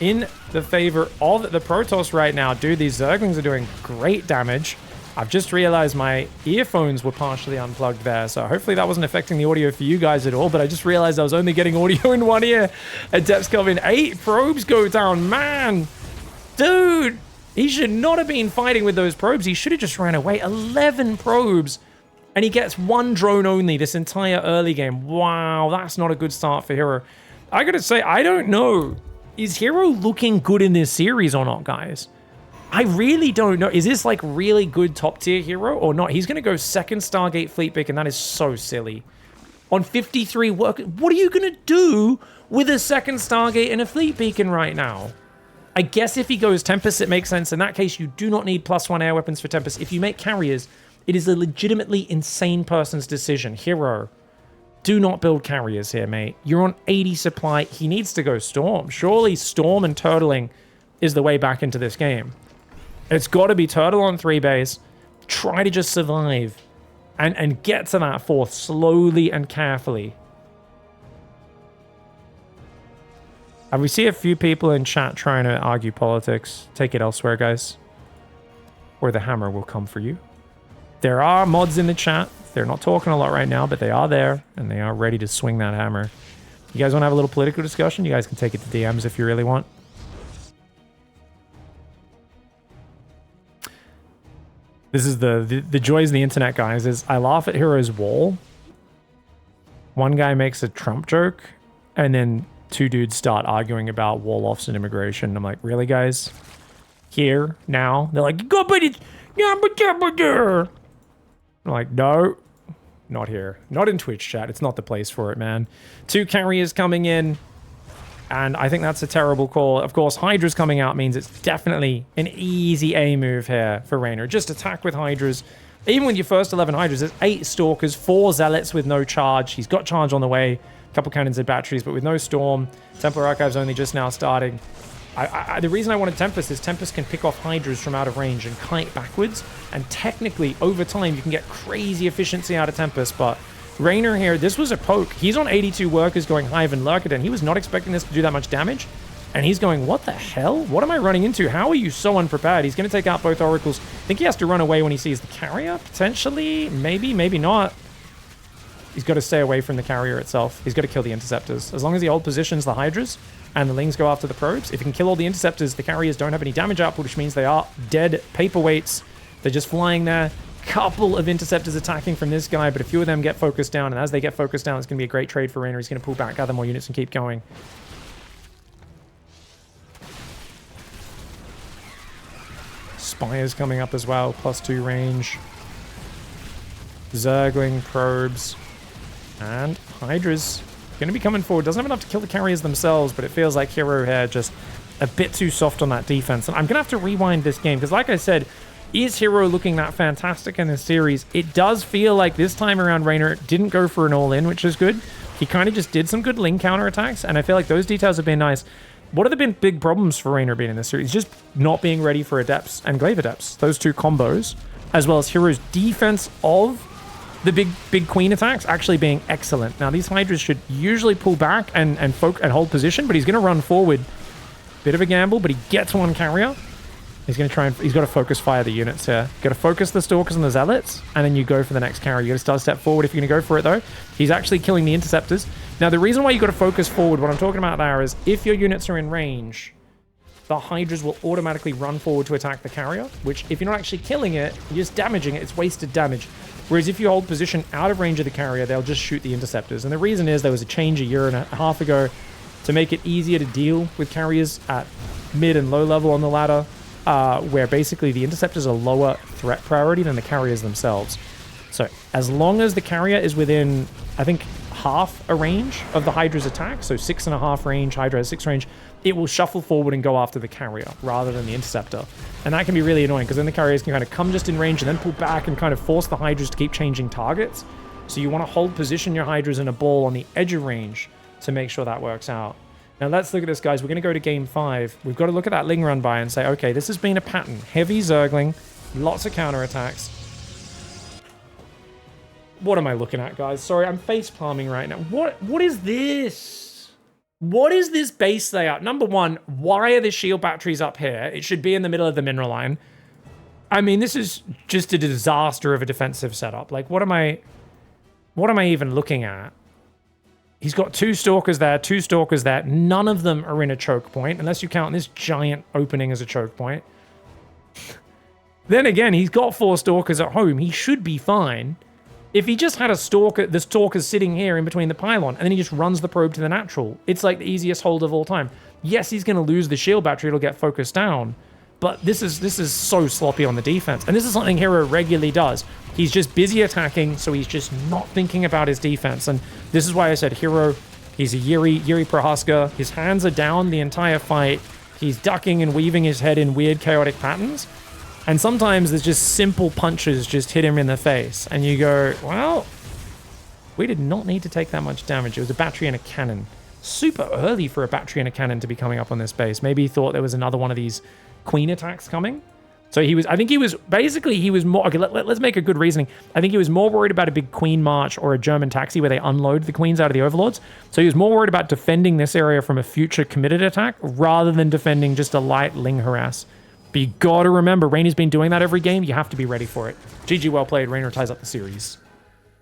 in the favor of the Protoss right now. Dude, these Zerglings are doing great damage. I've just realized my earphones were partially unplugged there, so hopefully that wasn't affecting the audio for you guys at all, but I just realized I was only getting audio in one ear. Adepts come in, 8 probes go down, man. Dude, he should not have been fighting with those probes. He should have just ran away. 11 probes, and he gets 1 drone only this entire early game. Wow, that's not a good start for Hero. I gotta say, I don't know. Is Hero looking good in this series or not, guys? I really don't know. Is this like really good top tier Hero or not? He's going to go 2nd Stargate Fleet Beacon. That is so silly. On 53 work, what are you going to do with a 2nd Stargate and a Fleet Beacon right now? I guess if he goes Tempest, it makes sense. In that case, you do not need +1 air weapons for Tempest. If you make carriers, it is a legitimately insane person's decision. Hero, do not build carriers here, mate. You're on 80 supply. He needs to go Storm. Surely Storm and Turtling is the way back into this game. It's got to be Turtle on 3 base. Try to just survive and get to that 4th slowly and carefully. We see a few people in chat trying to argue politics. Take it elsewhere, guys. Or the hammer will come for you. There are mods in the chat. They're not talking a lot right now, but they are there, and they are ready to swing that hammer. You guys want to have a little political discussion? You guys can take it to DMs if you really want. This is the joys of the internet, guys, is I laugh at Hero's wall. One guy makes a Trump joke, and then 2 dudes start arguing about wall-offs and immigration. I'm like, really, guys? Here, now? They're like, go, but it's... I'm like, no, not here. Not in Twitch chat. It's not the place for it, man. 2 carriers coming in. And I think that's a terrible call. Of course, Hydra's coming out means it's definitely an easy A move here for Reynor. Just attack with Hydras. Even with your first 11 Hydras, there's 8 Stalkers, 4 Zealots with no charge. He's got charge on the way. A couple cannons and batteries, but with no Storm. Templar Archive's only just now starting. The reason I wanted Tempest is Tempest can pick off Hydras from out of range and kite backwards. And technically, over time, you can get crazy efficiency out of Tempest, but Reynor here, this was a poke. He's on 82 workers going Hive and Lurkadon. He was not expecting this to do that much damage. And he's going, what the hell? What am I running into? How are you so unprepared? He's going to take out both Oracles. I think he has to run away when he sees the carrier, potentially. Maybe, maybe not. He's got to stay away from the carrier itself. He's got to kill the Interceptors. As long as he hold positions the Hydras and the Lings go after the probes, if he can kill all the Interceptors, the carriers don't have any damage output, which means they are dead paperweights. They're just flying there. Couple of Interceptors attacking from this guy, but a few of them get focused down, and as they get focused down, it's going to be a great trade for Reynor. He's going to pull back, gather more units, and keep going. Spires coming up as well, +2 range. Zergling probes. And Hydra's going to be coming forward. Doesn't have enough to kill the carriers themselves, but it feels like Hero here just a bit too soft on that defense. And I'm going to have to rewind this game, because like I said, is Hero looking that fantastic in this series? It does feel like this time around Reynor didn't go for an all-in, which is good. He kind of just did some good Ling counterattacks, and I feel like those details have been nice. What have been big problems for Reynor being in this series? Just not being ready for Adepts and Glaive Adepts. Those 2 combos, as well as Hero's defense of the big Queen attacks actually being excellent. Now, these Hydras should usually pull back and hold position, but he's going to run forward. Bit of a gamble, but he gets 1 carrier. He's going to try and... He's got to focus fire the units here. Got to focus the Stalkers and the Zealots, and then you go for the next carrier. You got to start a step forward if you're going to go for it, though. He's actually killing the Interceptors. Now, the reason why you got to focus forward, what I'm talking about there is if your units are in range, the Hydras will automatically run forward to attack the carrier, which if you're not actually killing it, you're just damaging it, it's wasted damage. Whereas if you hold position out of range of the carrier, they'll just shoot the interceptors. And the reason is there was a change a year and a half ago to make it easier to deal with carriers at mid and low level on the ladder, where basically the interceptors are lower threat priority than the carriers themselves. So as long as the carrier is within, I think, half a range of the Hydra's attack, so 6.5 range, Hydra has 6 range, it will shuffle forward and go after the carrier rather than the interceptor. And that can be really annoying because then the carriers can kind of come just in range and then pull back and kind of force the Hydras to keep changing targets. So you want to hold position your Hydras in a ball on the edge of range to make sure that works out. Now let's look at this, guys. We're going to go to game 5. We've got to look at that Ling run by and say, okay, this has been a pattern. Heavy Zergling, lots of counterattacks. What am I looking at, guys? Sorry, I'm face palming right now. What is this? What is this base layout? Number one, why are the shield batteries up here? It should be in the middle of the mineral line. I mean, this is just a disaster of a defensive setup. Like, what am I even looking at? He's got 2 stalkers there, 2 stalkers there. None of them are in a choke point, unless you count this giant opening as a choke point. Then again, he's got 4 stalkers at home. He should be fine. If he just had a stalker, the stalker's sitting here in between the pylon, and then he just runs the probe to the natural, it's like the easiest hold of all time. Yes, he's going to lose the shield battery, it'll get focused down, but this is so sloppy on the defense. And this is something Hero regularly does. He's just busy attacking, so he's just not thinking about his defense. And this is why I said Hero, he's a Yuri Prohaska. His hands are down the entire fight. He's ducking and weaving his head in weird, chaotic patterns. And sometimes there's just simple punches just hit him in the face. And you go, well, we did not need to take that much damage. It was a battery and a cannon. Super early for a battery and a cannon to be coming up on this base. Maybe he thought there was another one of these queen attacks coming. So I think he was more, okay, let's make a good reasoning. I think he was more worried about a big queen march or a German taxi where they unload the queens out of the overlords. So he was more worried about defending this area from a future committed attack rather than defending just a light Ling harass. But you gotta remember, Reynor's been doing that every game. You have to be ready for it. GG, well played. Reynor ties up the series.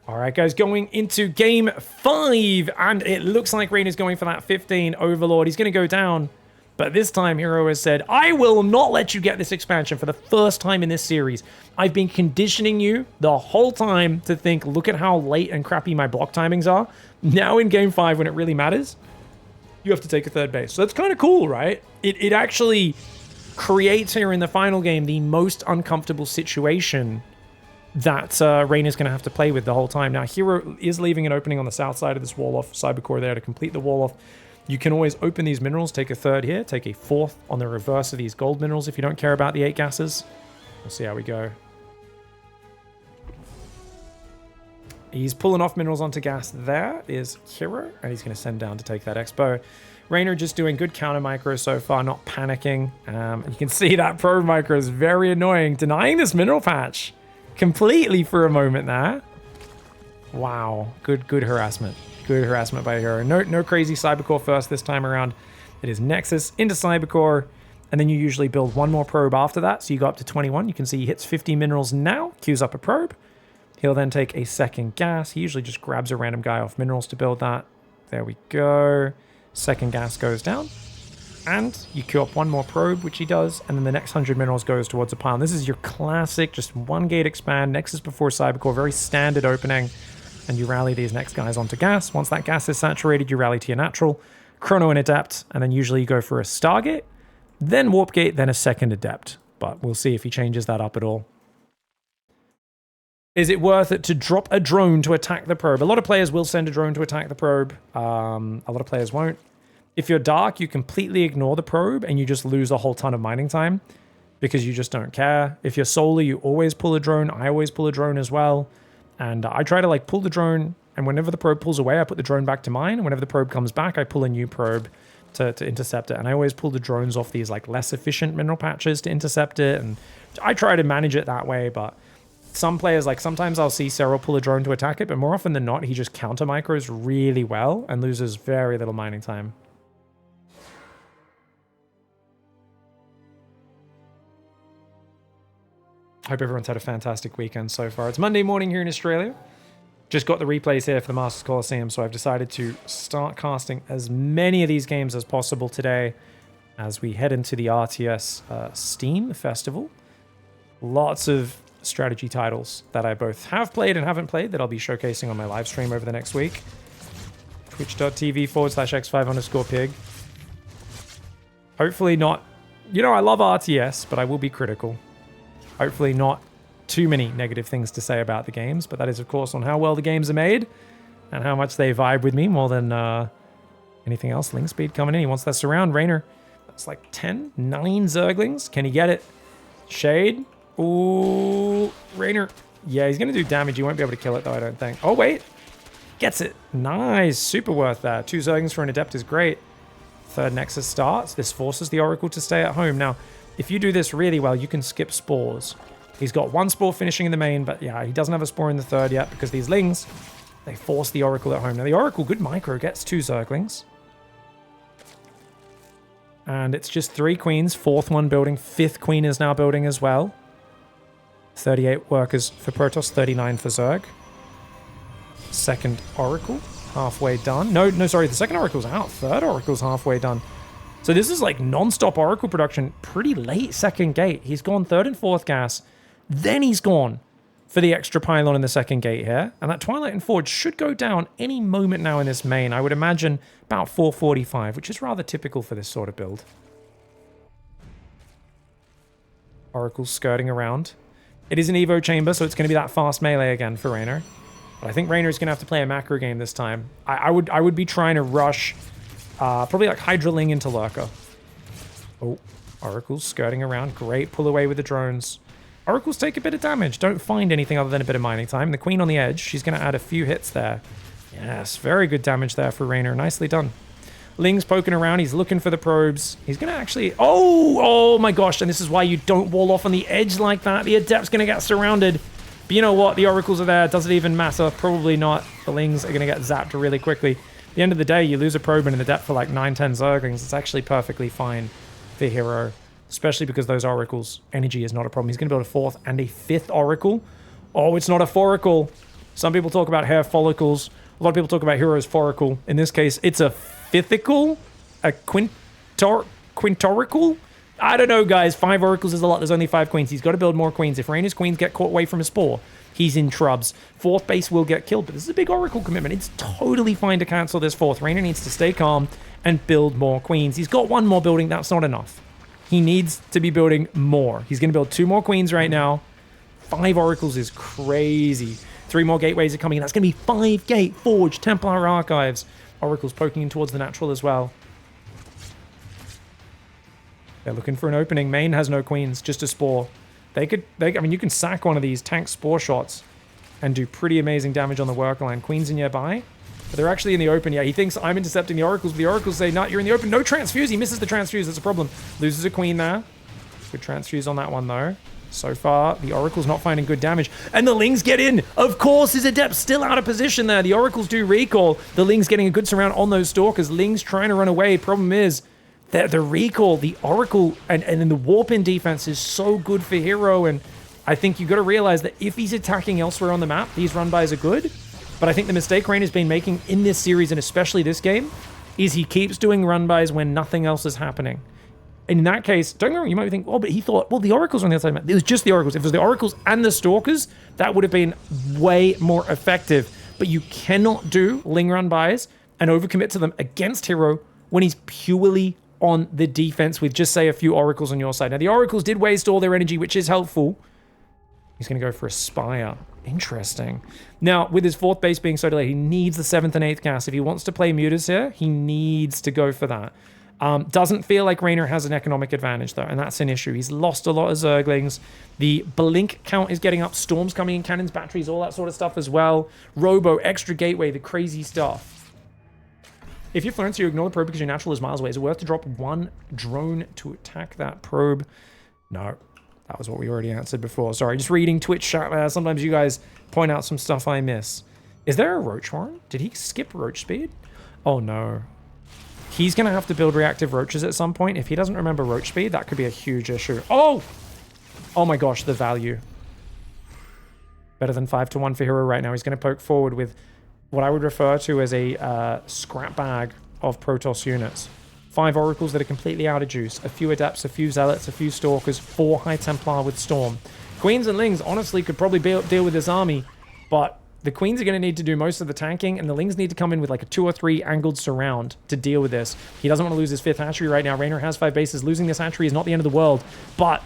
All right, guys, going into game 5, and it looks like Reynor's going for that 15 overlord. He's gonna go down, but this time Hero has said, I will not let you get this expansion for the first time in this series. I've been conditioning you the whole time to think, look at how late and crappy my block timings are. Now in game 5, when it really matters, you have to take a 3rd base. So that's kind of cool, right? It actually creates here in the final game the most uncomfortable situation that Reynor's going to have to play with the whole time. Now, Hero is leaving an opening on the south side of this wall off. Cybercore there to complete the wall off. You can always open these minerals, take a 3rd here, take a 4th on the reverse of these gold minerals if you don't care about the 8 gases. We'll see how we go. He's pulling off minerals onto gas. There is Hero, and he's going to send down to take that expo. Reynor just doing good counter micro so far, not panicking. You can see that probe micro is very annoying, denying this mineral patch completely for a moment there. Wow, good harassment. Good harassment by Hero. No crazy Cybercore first this time around. It is Nexus into Cybercore, and then you usually build 1 more probe after that, so you go up to 21. You can see he hits 50 minerals now, queues up a probe. He'll then take a 2nd gas. He usually just grabs a random guy off minerals to build that. There we go. 2nd gas goes down, and you queue up 1 more probe, which he does, and then the next 100 minerals goes towards a pile. And this is your classic, just 1 gate expand, Nexus before Cybercore, very standard opening, and you rally these next guys onto gas. Once that gas is saturated, you rally to your natural, Chrono and Adept, and then usually you go for a Stargate, then Warp Gate, then a 2nd Adept. But we'll see if he changes that up at all. Is it worth it to drop a drone to attack the probe? A lot of players will send a drone to attack the probe. A lot of players won't. If you're dark, you completely ignore the probe and you just lose a whole ton of mining time because you just don't care. If you're solar, you always pull a drone. I always pull a drone as well. And I try to pull the drone, and whenever the probe pulls away, I put the drone back to mine. And whenever the probe comes back, I pull a new probe to intercept it. And I always pull the drones off these less efficient mineral patches to intercept it. And I try to manage it that way, but some players, sometimes I'll see Cyril pull a drone to attack it, but more often than not, he just counter micros really well and loses very little mining time. Hope everyone's had a fantastic weekend so far. It's Monday morning here in Australia. Just got the replays here for the Masters Coliseum, so I've decided to start casting as many of these games as possible today. as we head into the RTS Steam Festival. Lots of strategy titles that I both have played and haven't played that I'll be showcasing on my live stream over the next week. Twitch.tv/x5_pig. Hopefully not... You know, I love RTS, but I will be critical. Hopefully not too many negative things to say about the games, but that is, of course, on how well the games are made and how much they vibe with me more than anything else. Link speed coming in. He wants that surround. Reynor. That's like 10, 9 Zerglings. Can he get it? Shade. Ooh, Reynor. Yeah, he's going to do damage. He won't be able to kill it, though, I don't think. Oh, wait. Gets it. Nice. Super worth that. 2 Zerglings for an Adept is great. Third Nexus starts. This forces the Oracle to stay at home. Now, if you do this really well, you can skip spores. He's got 1 spore finishing in the main, but yeah, he doesn't have a spore in the third yet because these Lings, they force the Oracle at home. Now, the Oracle, good micro, gets 2 Zerglings. And it's just 3 queens, 4th one building, 5th queen is now building as well. 38 workers for Protoss, 39 for Zerg. Second Oracle, halfway done. No, sorry, the second Oracle's out. Third Oracle's halfway done. So this is like non-stop Oracle production, pretty late second gate. He's gone 3rd and 4th gas, then he's gone for the extra pylon in the second gate here. And that Twilight and Forge should go down any moment now in this main. I would imagine about 4:45, which is rather typical for this sort of build. Oracle's skirting around. It is an Evo chamber, so it's going to be that fast melee again for Reynor. But I think Reynor is going to have to play a macro game this time. I would be trying to rush probably like Hydraling into Lurker. Oh, Oracle's skirting around. Great pull away with the drones. Oracles take a bit of damage. Don't find anything other than a bit of mining time. The Queen on the edge. She's going to add a few hits there. Yes, very good damage there for Reynor. Nicely done. Ling's poking around. He's looking for the probes. He's going to actually... Oh my gosh. And this is why you don't wall off on the edge like that. The Adept's going to get surrounded. But you know what? The Oracles are there. Does it even matter? Probably not. The Lings are going to get zapped really quickly. At the end of the day, you lose a probe in the depth for like 9-10 Zerglings. It's actually perfectly fine for Hero. Especially because those Oracles' energy is not a problem. He's going to build a 4th and a 5th Oracle. Oh, it's not a foracle. Some people talk about hair follicles. A lot of people talk about Hero's foracle. In this case, it's a fithical? A quintorical? I don't know, guys. 5 Oracles is a lot. There's only 5 queens. He's got to build more queens. If Reynor's queens get caught away from a spore, he's in trubs. 4th base will get killed, but this is a big Oracle commitment. It's totally fine to cancel this 4th. Reynor needs to stay calm and build more queens. He's got 1 more building. That's not enough. He needs to be building more. He's going to build 2 more queens right now. 5 Oracles is crazy. 3 more gateways are coming in. That's going to be 5 gate, Forge, Templar Archives. Oracles poking in towards the natural as well. They're looking for an opening. Main has no queens, just a spore. I mean, you can sack one of these tank spore shots and do pretty amazing damage on the worker line. Queens are nearby, but they're actually in the open. Yeah, he thinks I'm intercepting the Oracles, but the Oracles say, no, you're in the open. No transfuse. He misses the transfuse. That's a problem. Loses a queen there. Good transfuse on that one, though. So far, the Oracle's not finding good damage. And the Lings get in. Of course, his Adept still out of position there. The Oracles do recall. The Lings getting a good surround on those Stalkers. Lings trying to run away. Problem is, the recall, the Oracle, and then the warp-in defense is so good for Hero. And I think you got to realize that if he's attacking elsewhere on the map, these run-bys are good. But I think the mistake Reynor has been making in this series, and especially this game, is he keeps doing run-bys when nothing else is happening. In that case, don't get me wrong, you might think, oh, but he thought, well, the Oracles are on the other side. It was just the Oracles. If it was the Oracles and the Stalkers, that would have been way more effective. But you cannot do Ling run-bys and overcommit to them against Hero when he's purely on the defense with just, say, a few Oracles on your side. Now, the Oracles did waste all their energy, which is helpful. He's going to go for a Spire. Interesting. Now, with his 4th base being so delayed, he needs the 7th and 8th cast. If he wants to play Mutas here, he needs to go for that. Doesn't feel like Reynor has an economic advantage, though, and that's an issue. He's lost a lot of Zerglings. The blink count is getting up. Storms coming in, cannons, batteries, all that sort of stuff as well. Robo, extra gateway, the crazy stuff. If you're Florence, you ignore the probe because your natural is miles away. Is it worth to drop 1 drone to attack that probe? No. That was what we already answered before. Sorry, just reading Twitch chat. Sometimes you guys point out some stuff I miss. Is there a Roach Horn? Did he skip Roach Speed? Oh, no. He's going to have to build reactive roaches at some point. If he doesn't remember roach speed, that could be a huge issue. Oh! Oh my gosh, the value. Better than 5-1 for Hero right now. He's going to poke forward with what I would refer to as a scrap bag of Protoss units. 5 Oracles that are completely out of juice, a few Adepts, a few Zealots, a few Stalkers, 4 High Templar with Storm. Queens and Lings honestly could probably deal with this army, but the Queens are going to need to do most of the tanking, and the Lings need to come in with like a 2 or 3 angled surround to deal with this. He doesn't want to lose his 5th hatchery right now. Reynor has 5 bases. Losing this hatchery is not the end of the world, but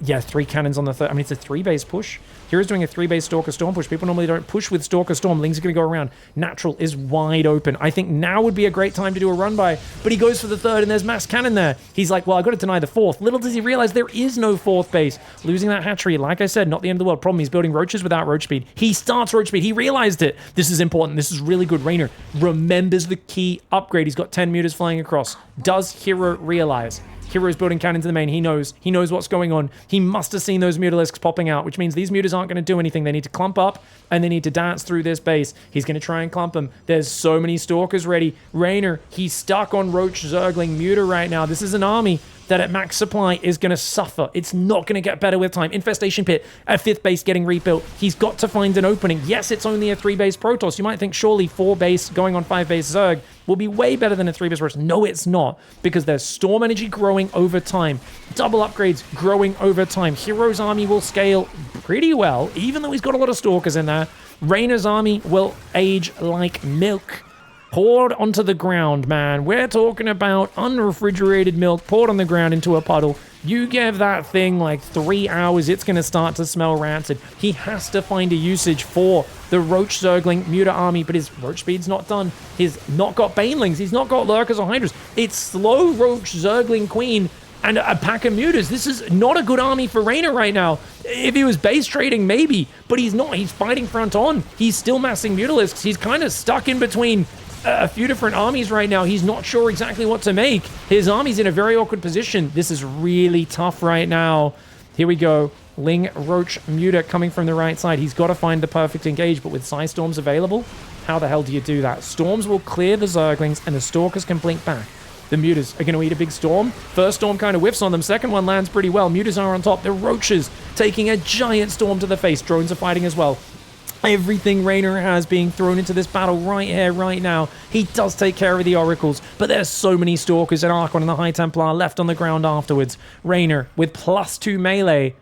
yeah, 3 cannons on the third. I mean, it's a 3-base push. Hero's doing a 3-base Stalker Storm push. People normally don't push with Stalker Storm. Lings are going to go around. Natural is wide open. I think now would be a great time to do a run by, but he goes for the 3rd, and there's mass cannon there. He's like, well, I got to deny the 4th. Little does he realize there is no 4th base. Losing that hatchery, like I said, not the end of the world. Problem, he's building roaches without roach speed. He starts roach speed. He realized it. This is important. This is really good. Reynor remembers the key upgrade. He's got 10 mutas flying across. Does Hero realize? Hero's building cannon to the main. He knows what's going on. He must have seen those Mutalisks popping out, which means these mutas aren't going to do anything. They need to clump up, and they need to dance through this base. He's going to try and clump them. There's so many Stalkers ready. Reynor, he's stuck on Roach Zergling Muta right now. This is an army that at max supply is going to suffer. It's not going to get better with time. Infestation Pit, a 5th base getting rebuilt. He's got to find an opening. Yes, it's only a 3-base Protoss. You might think surely 4-base going on 5-base Zerg will be way better than a 3-base Protoss. No, it's not, because there's Storm Energy growing over time. Double upgrades growing over time. Hero's army will scale pretty well, even though he's got a lot of Stalkers in there. Reynor's army will age like milk. Poured onto the ground, man. We're talking about unrefrigerated milk poured on the ground into a puddle. You give that thing like 3 hours, it's going to start to smell rancid. He has to find a usage for the Roach Zergling Muta army, but his Roach speed's not done. He's not got Banelings. He's not got Lurkers or Hydras. It's slow Roach Zergling Queen and a pack of Mutas. This is not a good army for Reynor right now. If he was base trading, maybe, but he's not. He's fighting front on. He's still massing Mutalisks. He's kind of stuck in between a few different armies right now. He's not sure exactly what to make. His army's in a very awkward position. This is really tough right now. Here we go. Ling, Roach, Muta coming from the right side. He's got to find the perfect engage, but with Psy Storms available, how the hell do you do that? Storms will clear the Zerglings, and the Stalkers can blink back. The Mutas are going to eat a big storm. First storm kind of whiffs on them. Second one lands pretty well. Mutas are on top. The Roaches taking a giant storm to the face. Drones are fighting as well. Everything Reynor has being thrown into this battle right here, right now. He does take care of the Oracles, but there's so many Stalkers and Archon and the High Templar left on the ground afterwards. Reynor with +2 melee.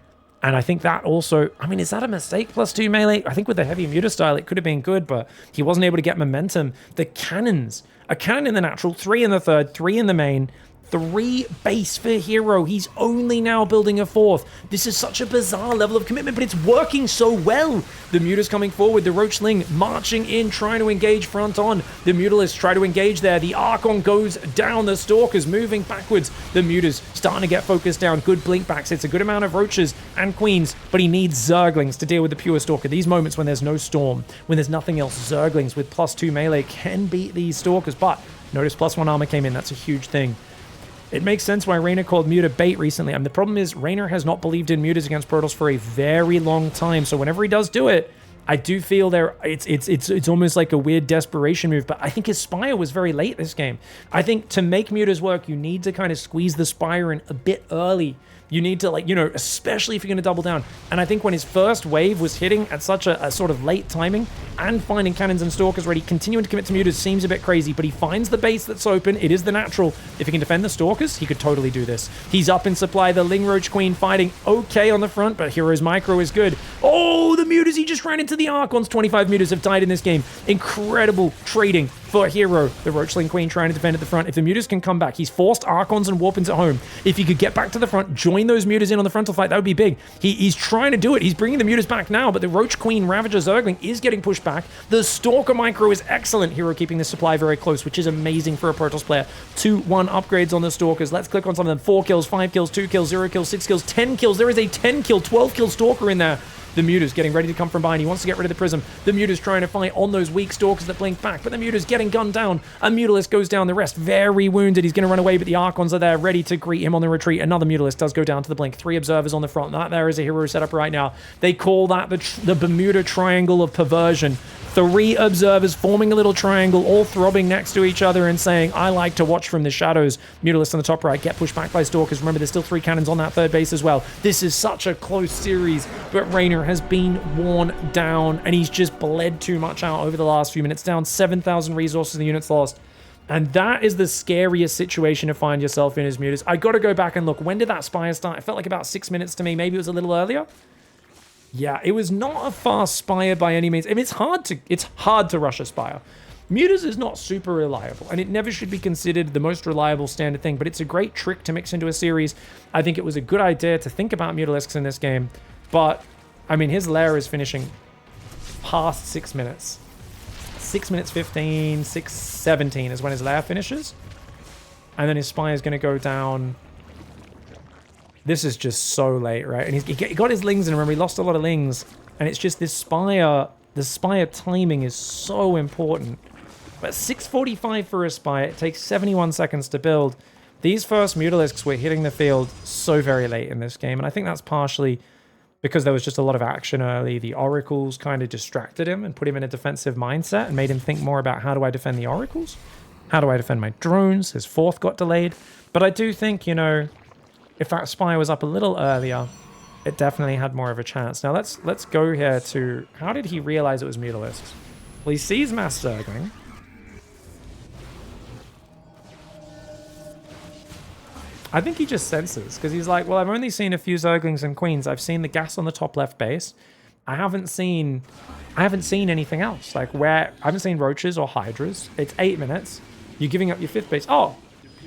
And I think that also, I mean, is that a mistake, +2 melee? I think with the heavy Muta style, it could have been good, but he wasn't able to get momentum. The cannons, a cannon in the natural, 3 in the third, 3 in the main. 3 base for Hero. He's only now building a 4th. This is such a bizarre level of commitment, but it's working so well. The Muta's coming forward. The Roachling marching in, trying to engage front on. The Mutalists try to engage there. The Archon goes down. The Stalkers moving backwards. The Muta's starting to get focused down. Good blink backs. It's a good amount of Roaches and Queens, but he needs Zerglings to deal with the pure Stalker. These moments when there's no Storm, when there's nothing else, Zerglings with +2 melee can beat these Stalkers, but notice +1 armor came in. That's a huge thing. It makes sense why Reynor called Muta bait recently. The problem is Reynor has not believed in Mutas against Protoss for a very long time. So whenever he does do it, I do feel it's almost like a weird desperation move. But I think his Spire was very late this game. I think to make Mutas work, you need to kind of squeeze the Spire in a bit early. You need to, like, you know, especially if you're going to double down. And I think when his first wave was hitting at such a sort of late timing and finding cannons and Stalkers ready, continuing to commit to Mutas seems a bit crazy, but he finds the base that's open. It is the natural. If he can defend the Stalkers, he could totally do this. He's up in supply. The Ling Roach Queen fighting okay on the front, but Hero's micro is good. Oh, the Mutas, he just ran into the Archons. 25 Mutas have died in this game. Incredible trading for Hero. The Roachling Queen trying to defend at the front. If the Mutas can come back, he's forced Archons and Warpins at home. If he could get back to the front, join those Mutas in on the frontal fight, that would be big. He's trying to do it. He's bringing the Mutas back now, but the Roach Queen Ravager Zergling is getting pushed back. The Stalker micro is excellent. Hero keeping the supply very close, which is amazing for a Protoss player. 2-1 upgrades on the Stalkers. Let's click on some of them. 4 kills, 5 kills, 2 kills, 0 kills, 6 kills, 10 kills. There is a 10 kill, 12 kill Stalker in there. The Muta's getting ready to come from behind. He wants to get rid of the Prism. The Muta's trying to fight on those weak Stalkers that blink back, but the Muta's getting gunned down. A Mutalist goes down. The rest very wounded. He's going to run away, but the Archons are there ready to greet him on the retreat. Another Mutalist does go down to the blink. 3 observers on the front. That there is a Hero setup right now. They call that the Bermuda Triangle of Perversion. 3 observers forming a little triangle, all throbbing next to each other and saying, I like to watch from the shadows. Mutalist on the top right, get pushed back by Stalkers. Remember, there's still 3 cannons on that third base as well. This is such a close series, but Reynor has been worn down, and he's just bled too much out over the last few minutes. Down 7,000 resources, the units lost. And that is the scariest situation to find yourself in as Nydus. I got to go back and look. When did that spire start? It felt like about 6 minutes to me. Maybe it was a little earlier. Yeah, it was not a fast spire by any means. I mean, it's hard to rush a spire. Nydus is not super reliable, and it never should be considered the most reliable standard thing, but it's a great trick to mix into a series. I think it was a good idea to think about Mutalisks in this game, but, I mean, his lair is finishing past 6 minutes. 6 minutes 15, 6:17 is when his lair finishes, and then his spire is going to go down. This is just so late, right? And he got his lings in. Remember, he lost a lot of lings, and it's just this spire. The spire timing is so important. But 6:45 for a spire. It takes 71 seconds to build. These first Mutalisks were hitting the field so very late in this game, and I think that's partially because there was just a lot of action early. The oracles kind of distracted him and put him in a defensive mindset and made him think more about, how do I defend the oracles? How do I defend my drones? His fourth got delayed. But I do think, you know, if that spire was up a little earlier, it definitely had more of a chance. Now let's go here to, how did he realize it was Mutalisks? Well, he sees Mass Zergling. I think he just senses, because he's like, well, I've only seen a few Zerglings and Queens. I've seen the gas on the top left base. I haven't seen anything else. Like, I haven't seen Roaches or Hydras. It's 8 minutes. You're giving up your 5th base. Oh,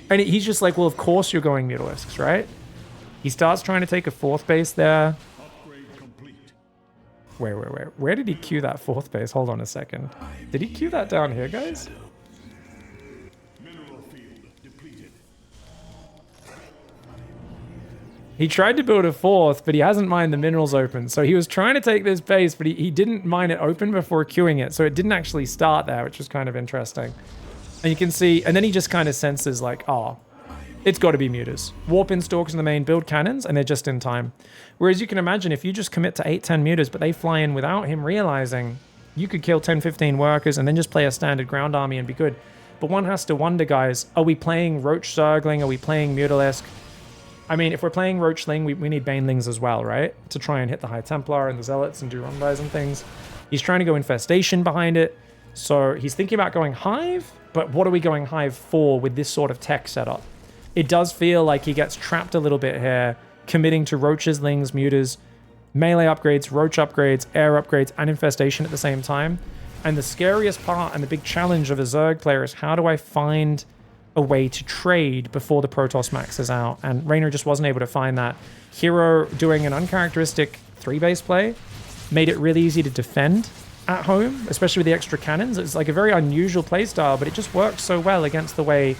and he's just like, well, of course you're going Mutalisks, right? He starts trying to take a 4th base there. Wait. Where did he queue that 4th base? Hold on a second. Did he queue that down here, guys? He tried to build a 4th, but he hasn't mined the minerals open. So he was trying to take this base, but he didn't mine it open before queuing it. So it didn't actually start there, which was kind of interesting. And you can see, and then he just kind of senses like, oh, it's got to be Nydus. Warp in Stalkers in the main, build cannons, and they're just in time. Whereas you can imagine if you just commit to 8-10 Nydus, but they fly in without him realizing, you could kill 10-15 workers and then just play a standard ground army and be good. But one has to wonder, guys, are we playing Roach Zergling? Are we playing Mutalisk? I mean, if we're playing Roachling, we need Banelings as well, right? To try and hit the High Templar and the Zealots and do run-bys and things. He's trying to go Infestation behind it. So he's thinking about going Hive, but what are we going Hive for with this sort of tech setup? It does feel like he gets trapped a little bit here, committing to Roaches, Lings, Mutas, melee upgrades, Roach upgrades, air upgrades, and Infestation at the same time. And the scariest part and the big challenge of a Zerg player is, how do I find a way to trade before the Protoss maxes out? And Reynor just wasn't able to find that. Hero doing an uncharacteristic 3-base play made it really easy to defend at home, especially with the extra cannons. It's like a very unusual playstyle, but it just works so well against the way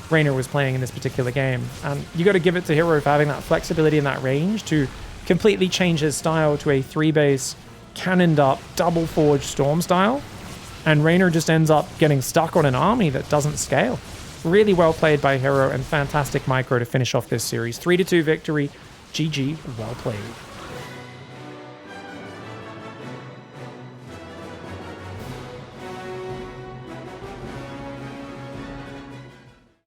Reynor was playing in this particular game. And you got to give it to Hero for having that flexibility and that range to completely change his style to a 3-base, cannoned up, double forged Storm style. And Reynor just ends up getting stuck on an army that doesn't scale. Really well played by Hero, and fantastic micro to finish off this series. 3-2 victory. GG, well played.